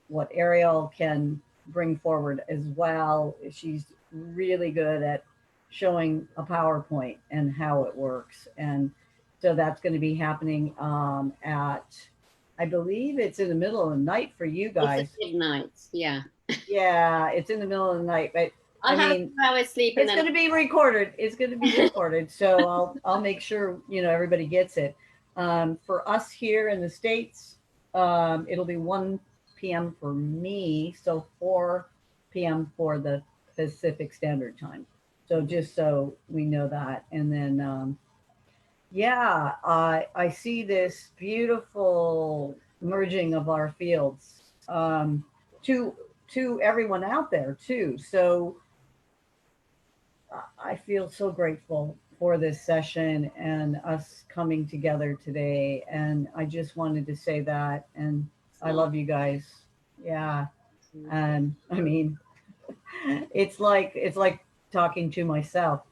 what Ariel can bring forward as well. She's really good at showing a PowerPoint and how it works. And so that's going to be happening at, I believe it's in the middle of the night for you guys. It's midnight, yeah. Yeah, it's in the middle of the night, but I mean, I was sleeping. It's going to be recorded. It's going to be recorded. So I'll make sure, everybody gets it. For us here in the States, it'll be 1 p.m. for me. So 4 p.m. for the Pacific Standard Time. So just so we know that. And then, yeah, I see this beautiful merging of our fields to everyone out there too. So I feel so grateful for this session and us coming together today. And I just wanted to say that. And I love you guys. Yeah. And I mean, it's like talking to myself.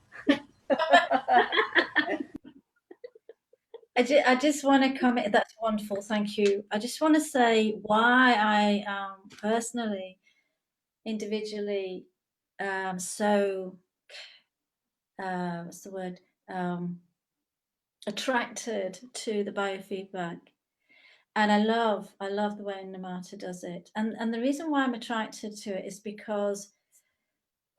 I just want to comment. That's wonderful. Thank you. I just want to say why I personally, individually, so what's the word? Attracted to the biofeedback. And I love the way Nimarta does it. And the reason why I'm attracted to it is because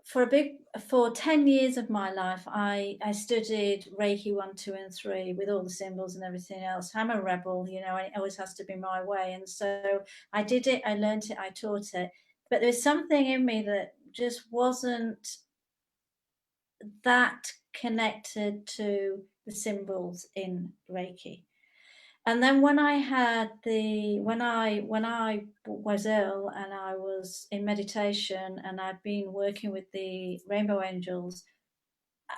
for 10 years of my life, I studied Reiki 1, 2, and 3 with all the symbols and everything else. I'm a rebel, and it always has to be my way. And so I did it, I learned it, I taught it. But there's something in me that just wasn't that connected to the symbols in Reiki. And then when I was ill and I was in meditation and I'd been working with the rainbow angels,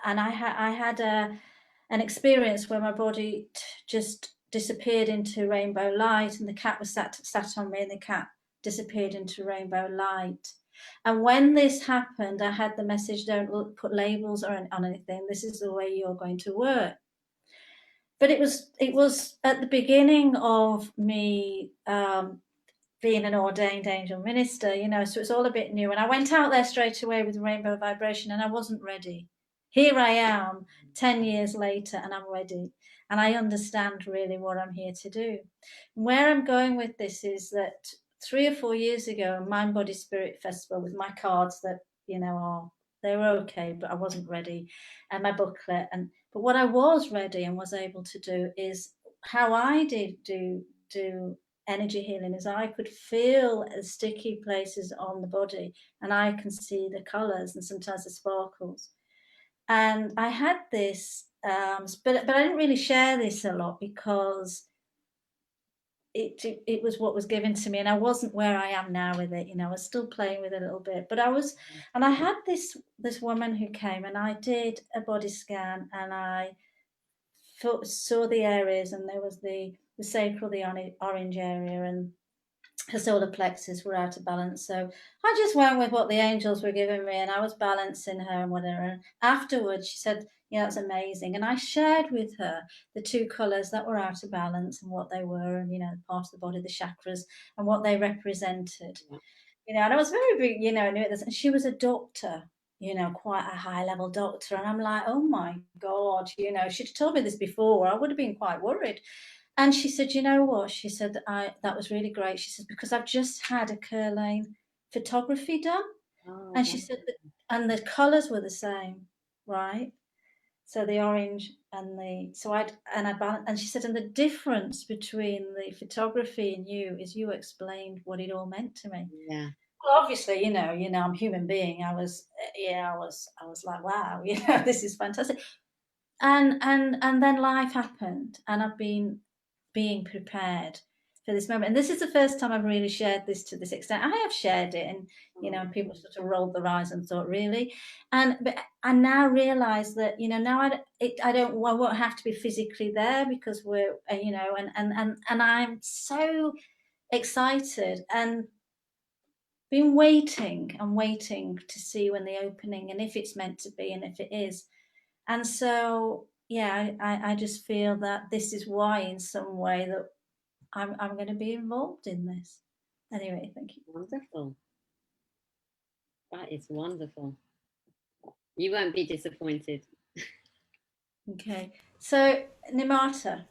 and I had an experience where my body just disappeared into rainbow light, and the cat was sat on me, and the cat disappeared into rainbow light. And when this happened, I had the message: don't put labels on anything. This is the way you're going to work. But it was at the beginning of me being an ordained angel minister, you know, so it's all a bit new. And I went out there straight away with rainbow vibration, and I wasn't ready. Here I am 10 years later, and I'm ready. And I understand really what I'm here to do. Where I'm going with this is that 3 or 4 years ago, Mind, Body, Spirit Festival, with my cards that, you know, they were okay, but I wasn't ready, and my booklet. But what I was ready and was able to do is how I did do energy healing, is I could feel sticky places on the body, and I can see the colors and sometimes the sparkles. And I had this, but I didn't really share this a lot because it was what was given to me, and I wasn't where I am now with it. You know, I was still playing with it a little bit, but I was, and I had this woman who came, and I did a body scan, and I saw the areas, and there was the sacral, the orange area, and her solar plexus were out of balance. So I just went with what the angels were giving me, and I was balancing her and whatever. And afterwards, she said, "Yeah, that's amazing." And I shared with her the 2 colors that were out of balance and what they were, and, you know, part of the body, the chakras, and what they represented. Yeah. You know, and I was very big, you know, knew this. And she was a doctor, you know, quite a high level doctor. And I'm like, oh my God, you know, she'd told me this before, I would have been quite worried. And she said, you know what? She said, that was really great. She said, because I've just had a Curlane photography done. Oh, And she said that, and the colours were the same, right? So the orange and and she said, and the difference between the photography and you is you explained what it all meant to me. yeah. Well, obviously, you know, I'm a human being. I was like, wow, you know, this is fantastic. And then life happened, and I've been being prepared for this moment. And this is the first time I've really shared this to this extent. I have shared it, and, you know, people sort of rolled their eyes and thought, really? But I now realise that, you know, now I won't have to be physically there, because we're, you know, and I'm so excited and been waiting and waiting to see when the opening, and if it's meant to be, and if it is. And so, yeah, I just feel that this is why, in some way, that I'm going to be involved in this. Anyway, thank you. Wonderful. That is wonderful. You won't be disappointed. Okay, so Nimarta,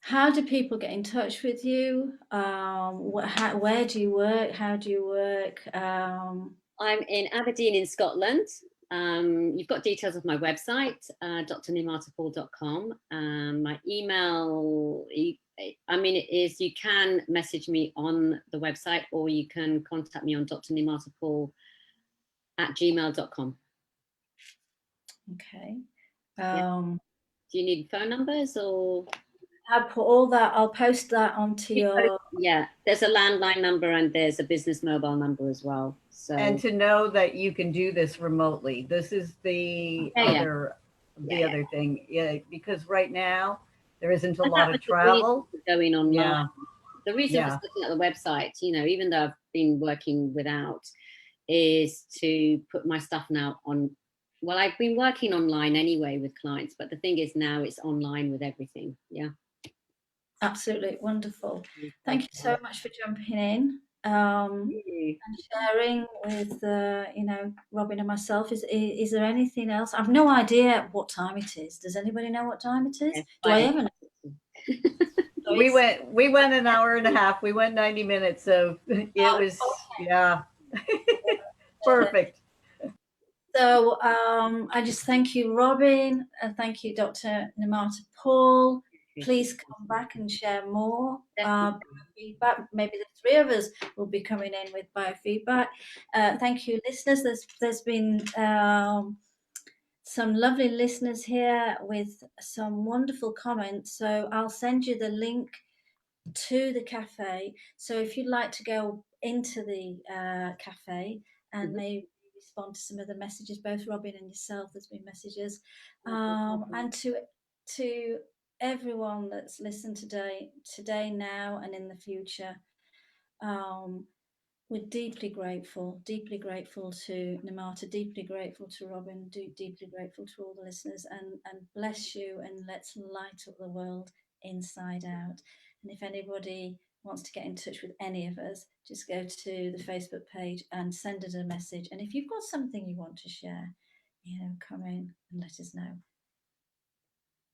how do people get in touch with you? Where do you work? How do you work? I'm in Aberdeen in Scotland. You've got details of my website, drnimartapaul.com. My email, it is, you can message me on the website, or you can contact me on drnimartapaul@gmail.com. Okay. Yeah. Do you need phone numbers, or? I'll post that onto your. Yeah, there's a landline number and there's a business mobile number as well. So, and to know that you can do this remotely. This is the other thing. Yeah, because right now there isn't a lot of travel going online. Yeah. The reason for setting up the website, you know, even though I've been working without, is to put my stuff now on. Well, I've been working online anyway with clients, but the thing is now it's online with everything. Yeah. Absolutely wonderful. Thank you so much for jumping in and sharing with you know, Robin and myself. Is there anything else? I've no idea what time it is. Does anybody know what time it is? Yes, do I ever know? We went an hour and a half. We went 90 minutes, so it was yeah. Perfect. So I just thank you, Robin, and thank you, Dr. Nimarta Paul. please come back and share more Definitely. biofeedback. Maybe the three of us will be coming in with biofeedback. Thank you, listeners. There's been some lovely listeners here with some wonderful comments. So I'll send you the link to the cafe. So if you'd like to go into the cafe and maybe respond to some of the messages, both Robin and yourself, there's been messages, and to everyone that's listened today, now, and in the future. We're deeply grateful to Nimarta, deeply grateful to Robin, deeply grateful to all the listeners, and bless you, and let's light up the world inside out. And if anybody wants to get in touch with any of us, just go to the Facebook page and send us a message. And if you've got something you want to share, come in and let us know.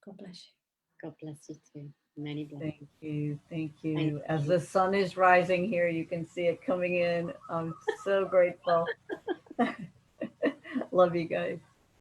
God bless you. God bless you too. Many blessings. Thank you. Thank you. Thank As you. the sun is rising here, you can see it coming in. I'm so grateful. Love you guys.